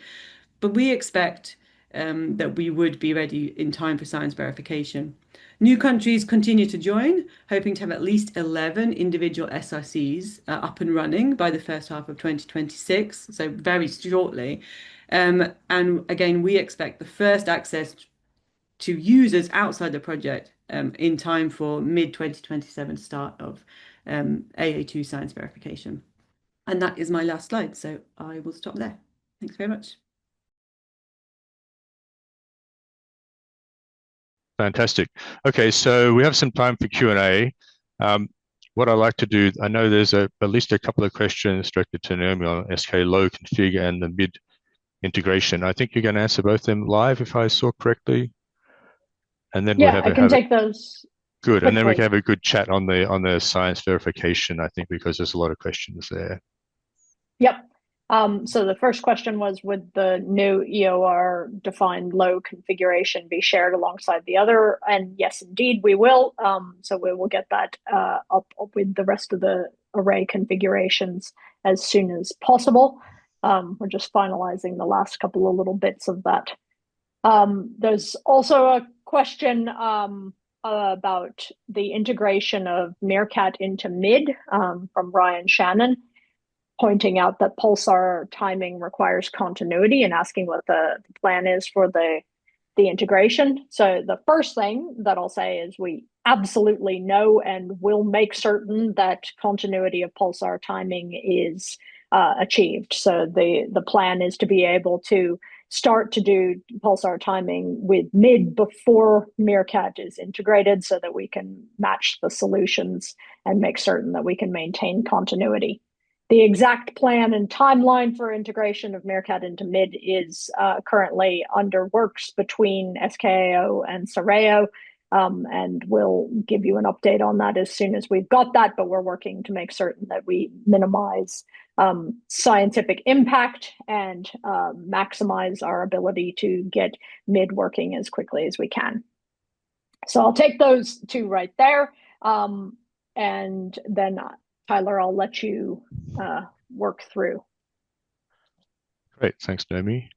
but we expect that we would be ready in time for science verification. New countries continue to join, hoping to have at least 11 individual SRCs up and running by the first half of 2026, so very shortly. And again, we expect the first access to users outside the project in time for mid-2027 start of AA2 science verification. And that is my last slide, so I will stop there. Thanks very much. Fantastic. Okay, so we have some time for Q&A. What I like to do, I know there's at least a couple of questions directed to Naomi on SKA-Low config and the MID integration. I think you're going to answer both of them live, if I saw correctly. And then I can take those. Good, quickly. And then we can have a good chat on the science verification, I think, because there's a lot of questions there. Yep. So the first question was, would the new EOR defined low configuration be shared alongside the other? And yes, indeed, we will. So we will get that up with the rest of the array configurations as soon as possible. We're just finalizing the last couple of little bits of that. There's also a question about the integration of Meerkat into MID from Ryan Shannon, pointing out that pulsar timing requires continuity and asking what the plan is for the integration. So the first thing that I'll say is we absolutely know and will make certain that continuity of pulsar timing is achieved. So the plan is to be able to start to do pulsar timing with MID before Meerkat is integrated so that we can match the solutions and make certain that we can maintain continuity. The exact plan and timeline for integration of Meerkat into MID is currently under works between SKAO and SRCNet. and we'll give you an update on that as soon as we've got that, but we're working to make certain that we minimize scientific impact and maximize our ability to get MID working as quickly as we can. So I'll take those two right there. And then Tyler, I'll let you work through. Great, thanks, Naomi.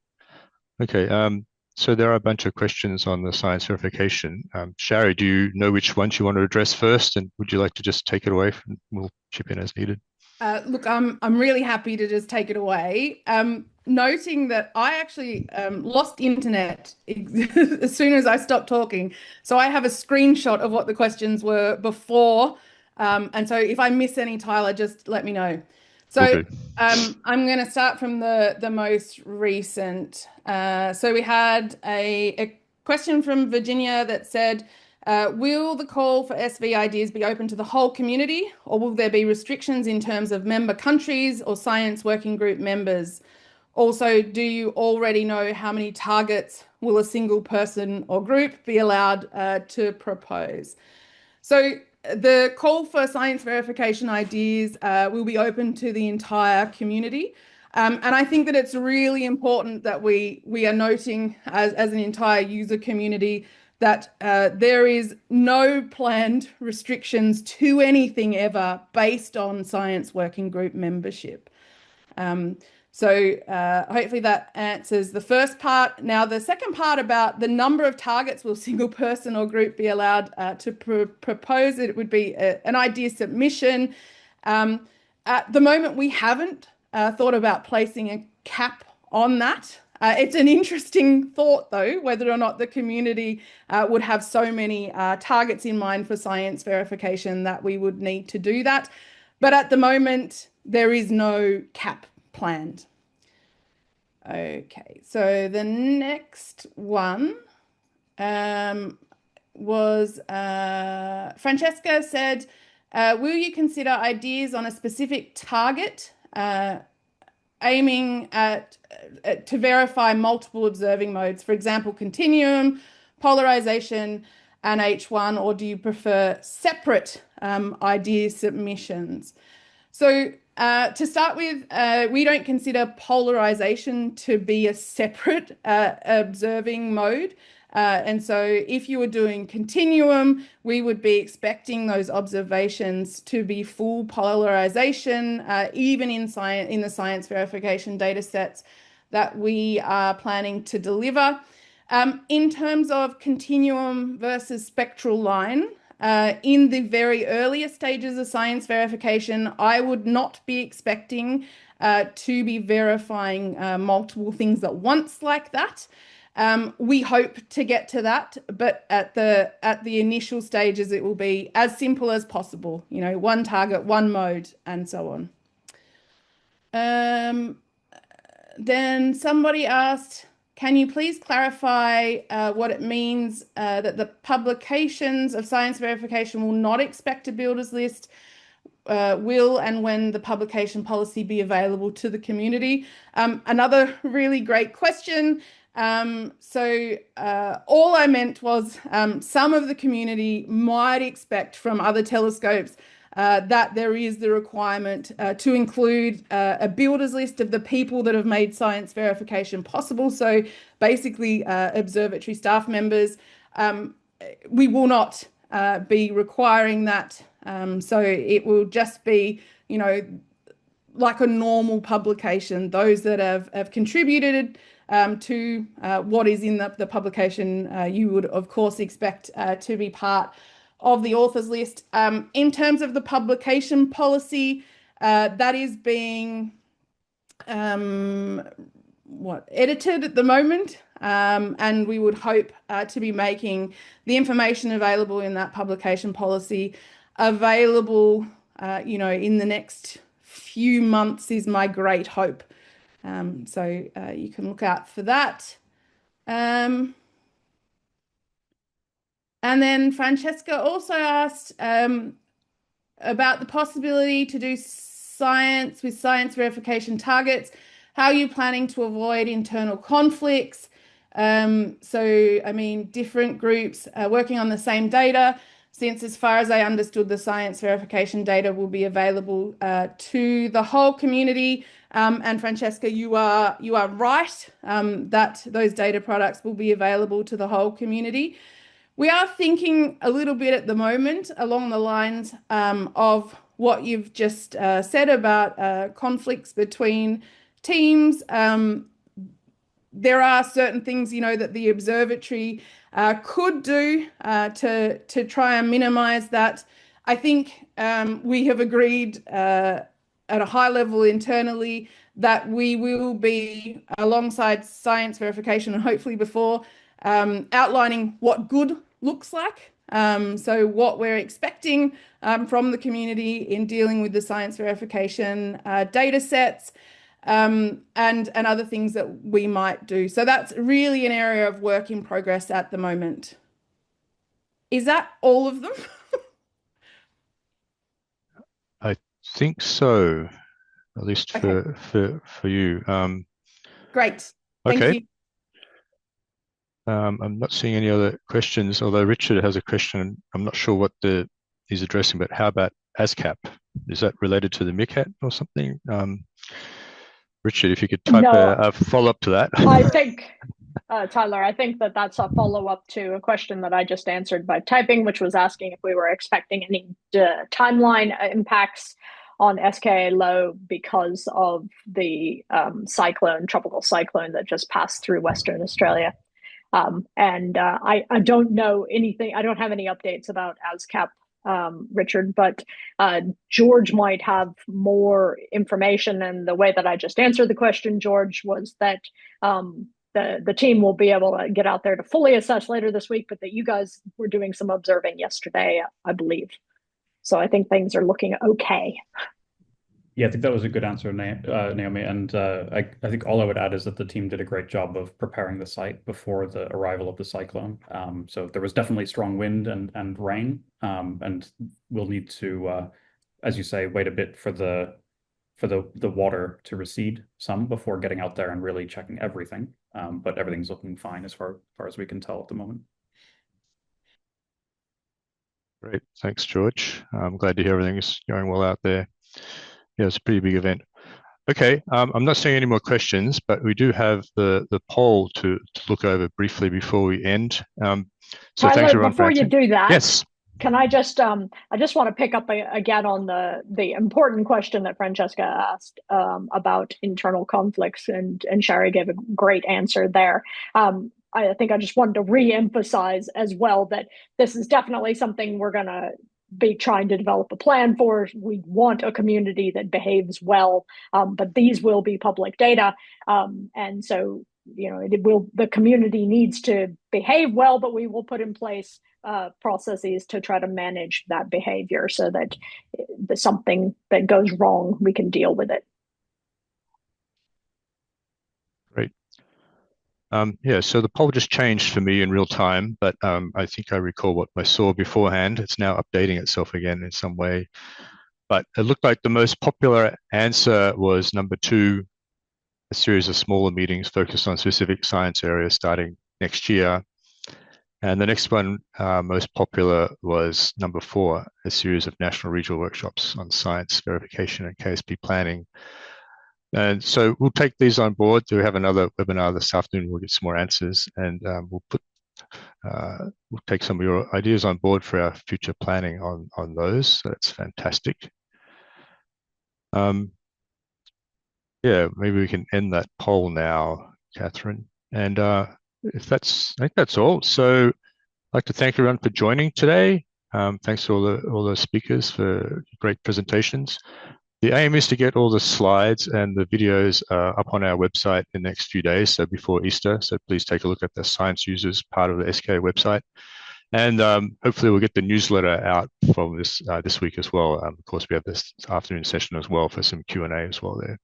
Okay, so there are a bunch of questions on the science verification. Shari, do you know which ones you want to address first, and would you like to just take it away? We'll chip in as needed. Look, I'm really happy to just take it away. Noting that I actually lost internet as soon as I stopped talking, so I have a screenshot of what the questions were before. And so if I miss any, Tyler, just let me know. So I'm going to start from the most recent. So we had a question from Virginia that said, will the call for SV ideas be open to the whole community, or will there be restrictions in terms of member countries or science working group members? Also, do you already know how many targets will a single person or group be allowed to propose? So the call for science verification ideas will be open to the entire community. And I think that it's really important that we are noting as an entire user community that there is no planned restrictions to anything ever based on science working group membership. So hopefully that answers the first part. Now, the second part about the number of targets will a single person or group be allowed to propose, it would be an idea submission. At the moment, we haven't thought about placing a cap on that. It's an interesting thought, though, whether or not the community would have so many targets in mind for science verification that we would need to do that. But at the moment, there is no cap planned. Okay, so the next one was Francesca said, will you consider ideas on a specific target aiming at to verify multiple observing modes, for example, continuum, polarization, and H1, or do you prefer separate idea submissions? So to start with, we don't consider polarization to be a separate observing mode. And so if you were doing continuum, we would be expecting those observations to be full polarization, even in the science verification data sets that we are planning to deliver. In terms of continuum versus spectral line, in the very earliest stages of science verification, I would not be expecting to be verifying multiple things at once like that. We hope to get to that, but at the initial stages, it will be as simple as possible. You know, one target, one mode, and so on. Then somebody asked, can you please clarify what it means that the publications of science verification will not expect a builders list? Will and when the publication policy be available to the community? Another really great question. So all I meant was some of the community might expect from other telescopes that there is the requirement to include a builders list of the people that have made science verification possible. So basically observatory staff members. We will not be requiring that. So it will just be, you know, like a normal publication, those that have contributed to what is in the publication, you would of course expect to be part of the authors list. In terms of the publication policy, that is being edited at the moment, and we would hope to be making the information available in that publication policy available, you know, in the next few months is my great hope. So you can look out for that. And then Francesca also asked about the possibility to do science with science verification targets. How are you planning to avoid internal conflicts? So, I mean, different groups working on the same data, since as far as I understood, the science verification data will be available to the whole community. And Francesca, you are right that those data products will be available to the whole community. We are thinking a little bit at the moment along the lines of what you've just said about conflicts between teams. There are certain things, you know, that the observatory could do to try and minimize that. I think we have agreed at a high level internally that we will be, alongside science verification and hopefully before, outlining what good looks like. So what we're expecting from the community in dealing with the science verification data sets, and other things that we might do. So that's really an area of work in progress at the moment. Is that all of them? I think so, at least Okay. for you. Great. Thank okay. you. I'm not seeing any other questions, although Richard has a question. I'm not sure what he's addressing, but how about ASCAP? Is that related to the MCAT or something? Richard, if you could type a follow-up to that. I think, Tyler, I think that's a follow-up to a question that I just answered by typing, which was asking if we were expecting any timeline impacts on SKA-Low because of the tropical cyclone that just passed through Western Australia. I don't know anything. I don't have any updates about ASCAP, Richard, but George might have more information. And the way that I just answered the question, George, was that the team will be able to get out there to fully assess later this week, but that you guys were doing some observing yesterday, I believe. So I think things are looking okay. Yeah, I think that was a good answer, Naomi. And I think all I would add is that the team did a great job of preparing the site before the arrival of the cyclone. So there was definitely strong wind and rain, and we'll need to, as you say, wait a bit for the water to recede some before getting out there and really checking everything. But everything's looking fine as far as we can tell at the moment. Great, thanks, George. I'm glad to hear everything is going well out there. Yeah, it's a pretty big event. Okay, I'm not seeing any more questions, but we do have the poll to look over briefly before we end. So Tyler, thanks everyone before you do that, yes. Can I just want to pick up again on the important question that Francesca asked about internal conflicts, and Shari gave a great answer there. I think I just wanted to re-emphasize as well that this is definitely something we're going to be trying to develop a plan for. We want a community that behaves well, but these will be public data, and so the community needs to behave well, but we will put in place processes to try to manage that behavior so that something that goes wrong, we can deal with it. Great. Yeah, so the poll just changed for me in real time, but I think I recall what I saw beforehand. It's now updating itself again in some way. But it looked like the most popular answer was number 2, a series of smaller meetings focused on specific science areas starting next year. And the next one, most popular, was number 4, a series of national regional workshops on science verification and KSP planning. And so we'll take these on board. We have another webinar this afternoon. We'll get some more answers, and we'll take some of your ideas on board for our future planning on those. So that's fantastic. Yeah, maybe we can end that poll now, Catherine. And I think that's all. So I'd like to thank everyone for joining today. Thanks to all the speakers for great presentations. The aim is to get all the slides and the videos up on our website in the next few days, so before Easter. So please take a look at the Science Users part of the SKA website. And hopefully we'll get the newsletter out from this week as well. Of course, we have this afternoon session as well for some Q&A as well there.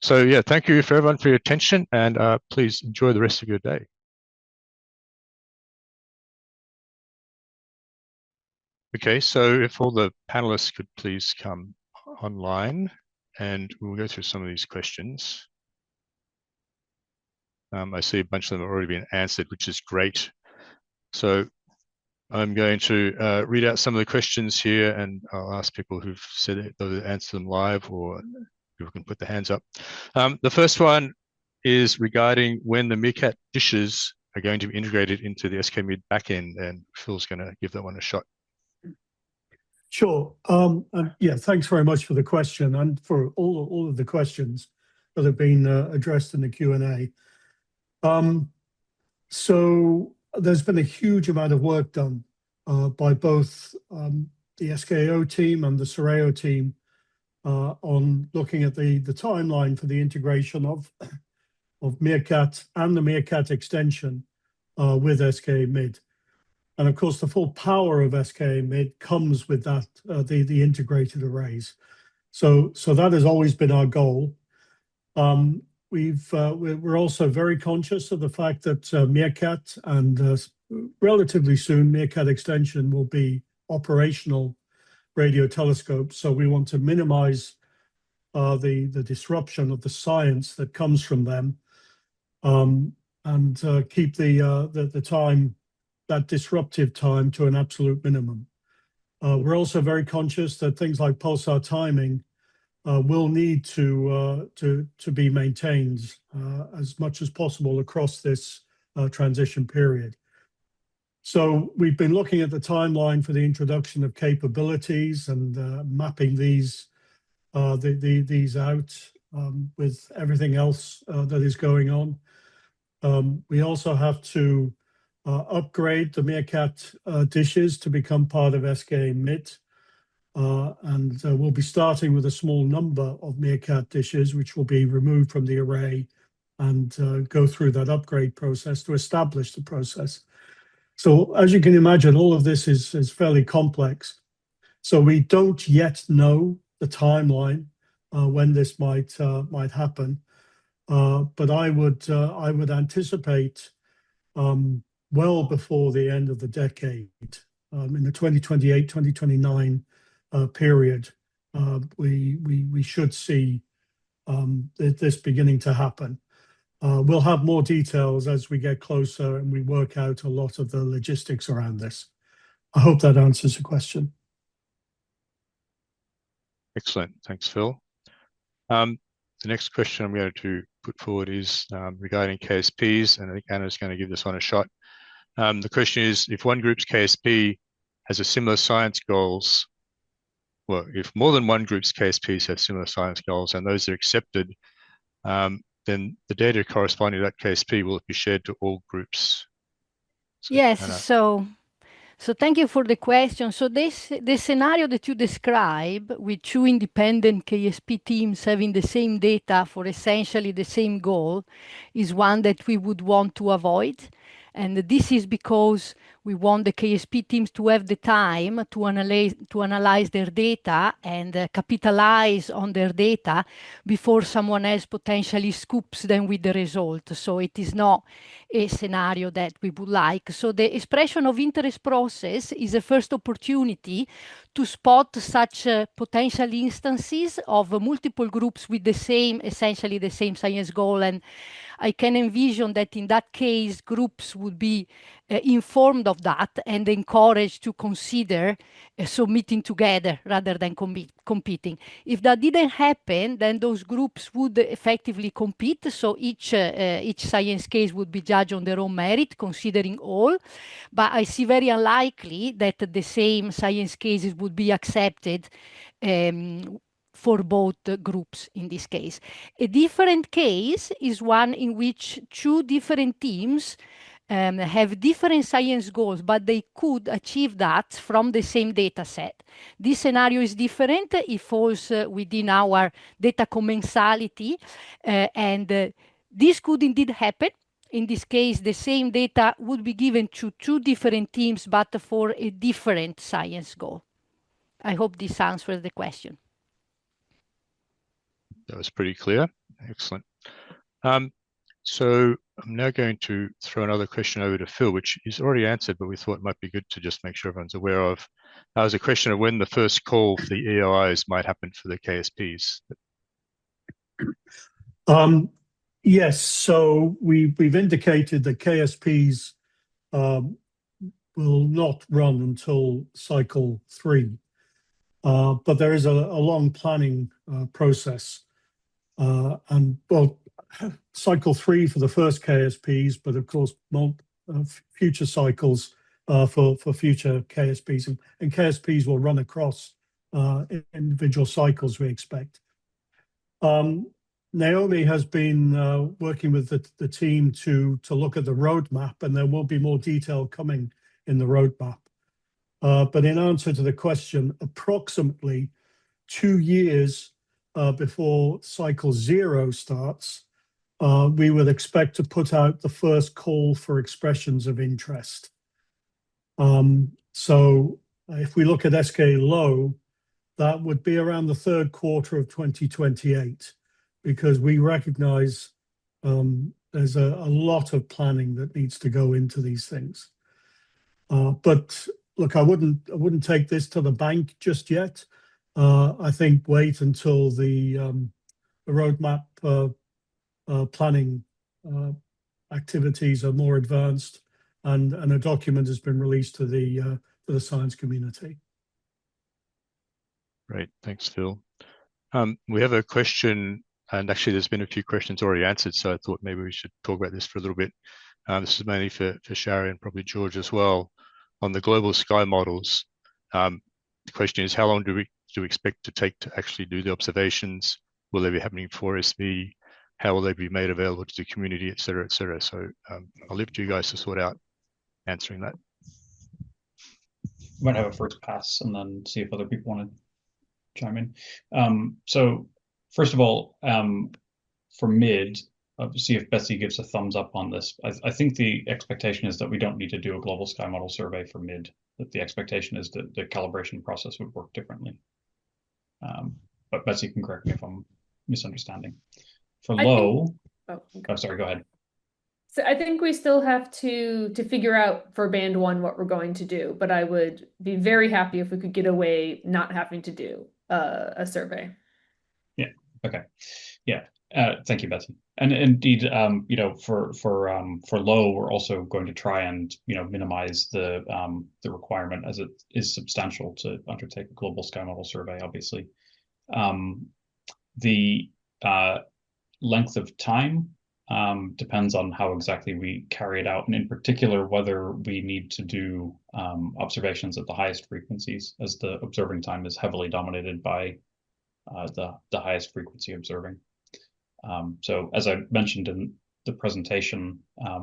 So yeah, thank you for everyone for your attention, and please enjoy the rest of your day. Okay, so if all the panelists could please come online, and we'll go through some of these questions. I see a bunch of them have already been answered, which is great. So I'm going to read out some of the questions here, and I'll ask people who've said it, whether to answer them live or people can put their hands up. The first one is regarding when the Meerkat dishes are going to be integrated into the SKA-Mid backend, and Phil's going to give that one a shot. Sure. Yeah, thanks very much for the question and for all of the questions that have been addressed in the Q&A. So there's been a huge amount of work done by both the SKAO team and the SRCNet team on looking at the timeline for the integration of Meerkat and the Meerkat extension with SKA-Mid. And of course, the full power of SKA-Mid comes with that, the integrated arrays. So that has always been our goal. We're also very conscious of the fact that Meerkat and relatively soon Meerkat extension will be operational radio telescopes. So we want to minimize the disruption of the science that comes from them, and keep the time, that disruptive time, to an absolute minimum. We're also very conscious that things like pulsar timing will need to be maintained as much as possible across this transition period. So we've been looking at the timeline for the introduction of capabilities and mapping these out with everything else that is going on. We also have to upgrade the Meerkat dishes to become part of SKA-Mid. And we'll be starting with a small number of Meerkat dishes, which will be removed from the array and go through that upgrade process to establish the process. So as you can imagine, all of this is fairly complex. So we don't yet know the timeline when this might happen. But I would anticipate well before the end of the decade, in the 2028-2029 period, we should see this beginning to happen. We'll have more details as we get closer and we work out a lot of the logistics around this. I hope that answers the question. Excellent. Thanks, Phil. The next question I'm going to put forward is regarding KSPs, and I think Anna's going to give this one a shot. The question is, if one group's KSP has a similar science goals, well, if more than one group's KSPs have similar science goals and those are accepted, then the data corresponding to that KSP will be shared to all groups. So, yes, Anna. So thank you for the question. So the scenario that you describe with two independent KSP teams having the same data for essentially the same goal is one that we would want to avoid. And this is because we want the KSP teams to have the time to analyze their data and capitalize on their data before someone else potentially scoops them with the result. So it is not a scenario that we would like. So the expression of interest process is a first opportunity to spot such potential instances of multiple groups with the same, essentially the same science goal. And I can envision that in that case, groups would be informed of that and encouraged to consider submitting together rather than competing. If that didn't happen, then those groups would effectively compete. So each science case would be judged on their own merit, considering all. But I see very unlikely that the same science cases would be accepted for both groups in this case. A different case is one in which two different teams have different science goals, but they could achieve that from the same data set. This scenario is different. It falls within our data commensality, and this could indeed happen. In this case, the same data would be given to two different teams, but for a different science goal. I hope this answers the question. That was pretty clear. Excellent. So I'm now going to throw another question over to Phil, which is already answered, but we thought it might be good to just make sure everyone's aware of. That was a question of when the first call for the EOIs might happen for the KSPs. Yes, so we've indicated that KSPs will not run until cycle 3, but there is a long planning process, and well, cycle 3 for the first KSPs, but of course future cycles for future KSPs, and KSPs will run across individual cycles, we expect. Naomi has been working with the team to look at the roadmap, and there will be more detail coming in the roadmap. But in answer to the question, approximately 2 years before cycle 0 starts, we would expect to put out the first call for expressions of interest. So if we look at SKA-Low, that would be around the 3rd quarter of 2028, because we recognize there's a lot of planning that needs to go into these things. But look, I wouldn't take this to the bank just yet. I think wait until the roadmap planning activities are more advanced, and a document has been released to the science community. Great, thanks, Phil. We have a question, and actually there's been a few questions already answered, so I thought maybe we should talk about this for a little bit. This is mainly for Shari and probably George as well. On the global sky models, the question is, how long do we expect to take to actually do the observations? Will they be happening for SV? How will they be made available to the community, et cetera, et cetera? So I'll leave it to you guys to sort out answering that. Might have a first pass and then see if other people want to chime in. So first of all, for MID, see if Betsey gives a thumbs up on this. I think the expectation is that we don't need to do a global sky model survey for MID, that the expectation is that the calibration process would work differently. But Betsey can correct me if I'm misunderstanding. For Low, oh, sorry, go ahead. So I think we still have to figure out for band 1 what we're going to do, but I would be very happy if we could get away not having to do a survey. Yeah. Okay. Yeah. Thank you, Betsey. And indeed, you know, for Low, we're also going to try and minimize the requirement, as it is substantial to undertake a global sky model survey. Obviously, the length of time depends on how exactly we carry it out, and in particular whether we need to do observations at the highest frequencies, as the observing time is heavily dominated by the highest frequency observing. So as I mentioned in the presentation,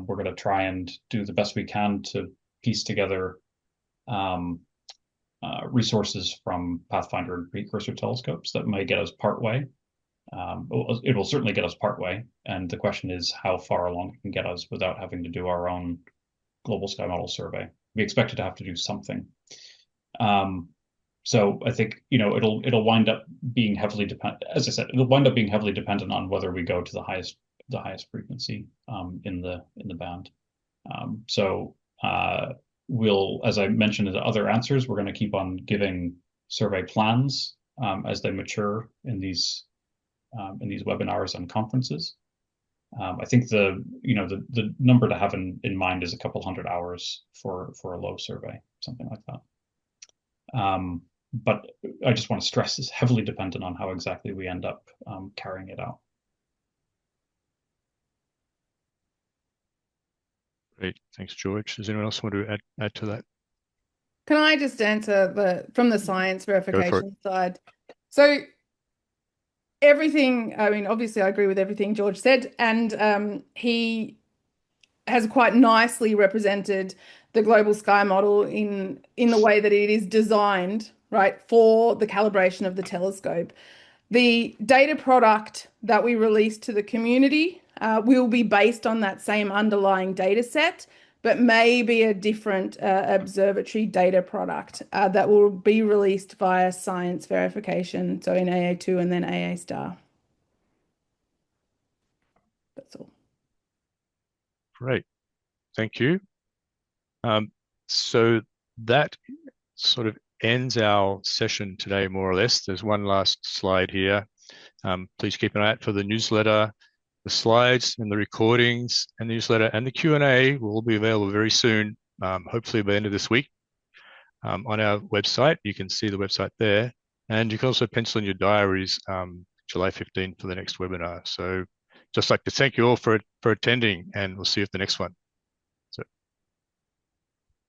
we're going to try and do the best we can to piece together resources from Pathfinder and Precursor telescopes that may get us partway. It will certainly get us partway, and the question is how far along it can get us without having to do our own global sky model survey. We expect to have to do something. So I think it'll wind up being heavily dependent. As I said, it'll wind up being heavily dependent on whether we go to the highest frequency in the band. So we'll, as I mentioned in the other answers, we're going to keep on giving survey plans as they mature in these webinars and conferences. I think the number to have in mind is a couple hundred hours for a Low survey, something like that. But I just want to stress it's heavily dependent on how exactly we end up carrying it out. Great, thanks, George. Does anyone else want to add to that? Can I just answer from the science verification side? So everything, I mean, obviously I agree with everything George said, and he has quite nicely represented the global sky model in the way that it is designed, right, for the calibration of the telescope. The data product that we release to the community will be based on that same underlying data set, but may be a different observatory data product that will be released via science verification, so in AA2 and then AA star. That's all. Great, thank you. So that sort of ends our session today, more or less. There's one last slide here. Please keep an eye out for the newsletter. The slides and the recordings and the newsletter and the Q&A will all be available very soon, hopefully by the end of this week, on our website. You can see the website there. And you can also pencil in your diaries July 15 for the next webinar. So just like to thank you all for attending, and we'll see you at the next one.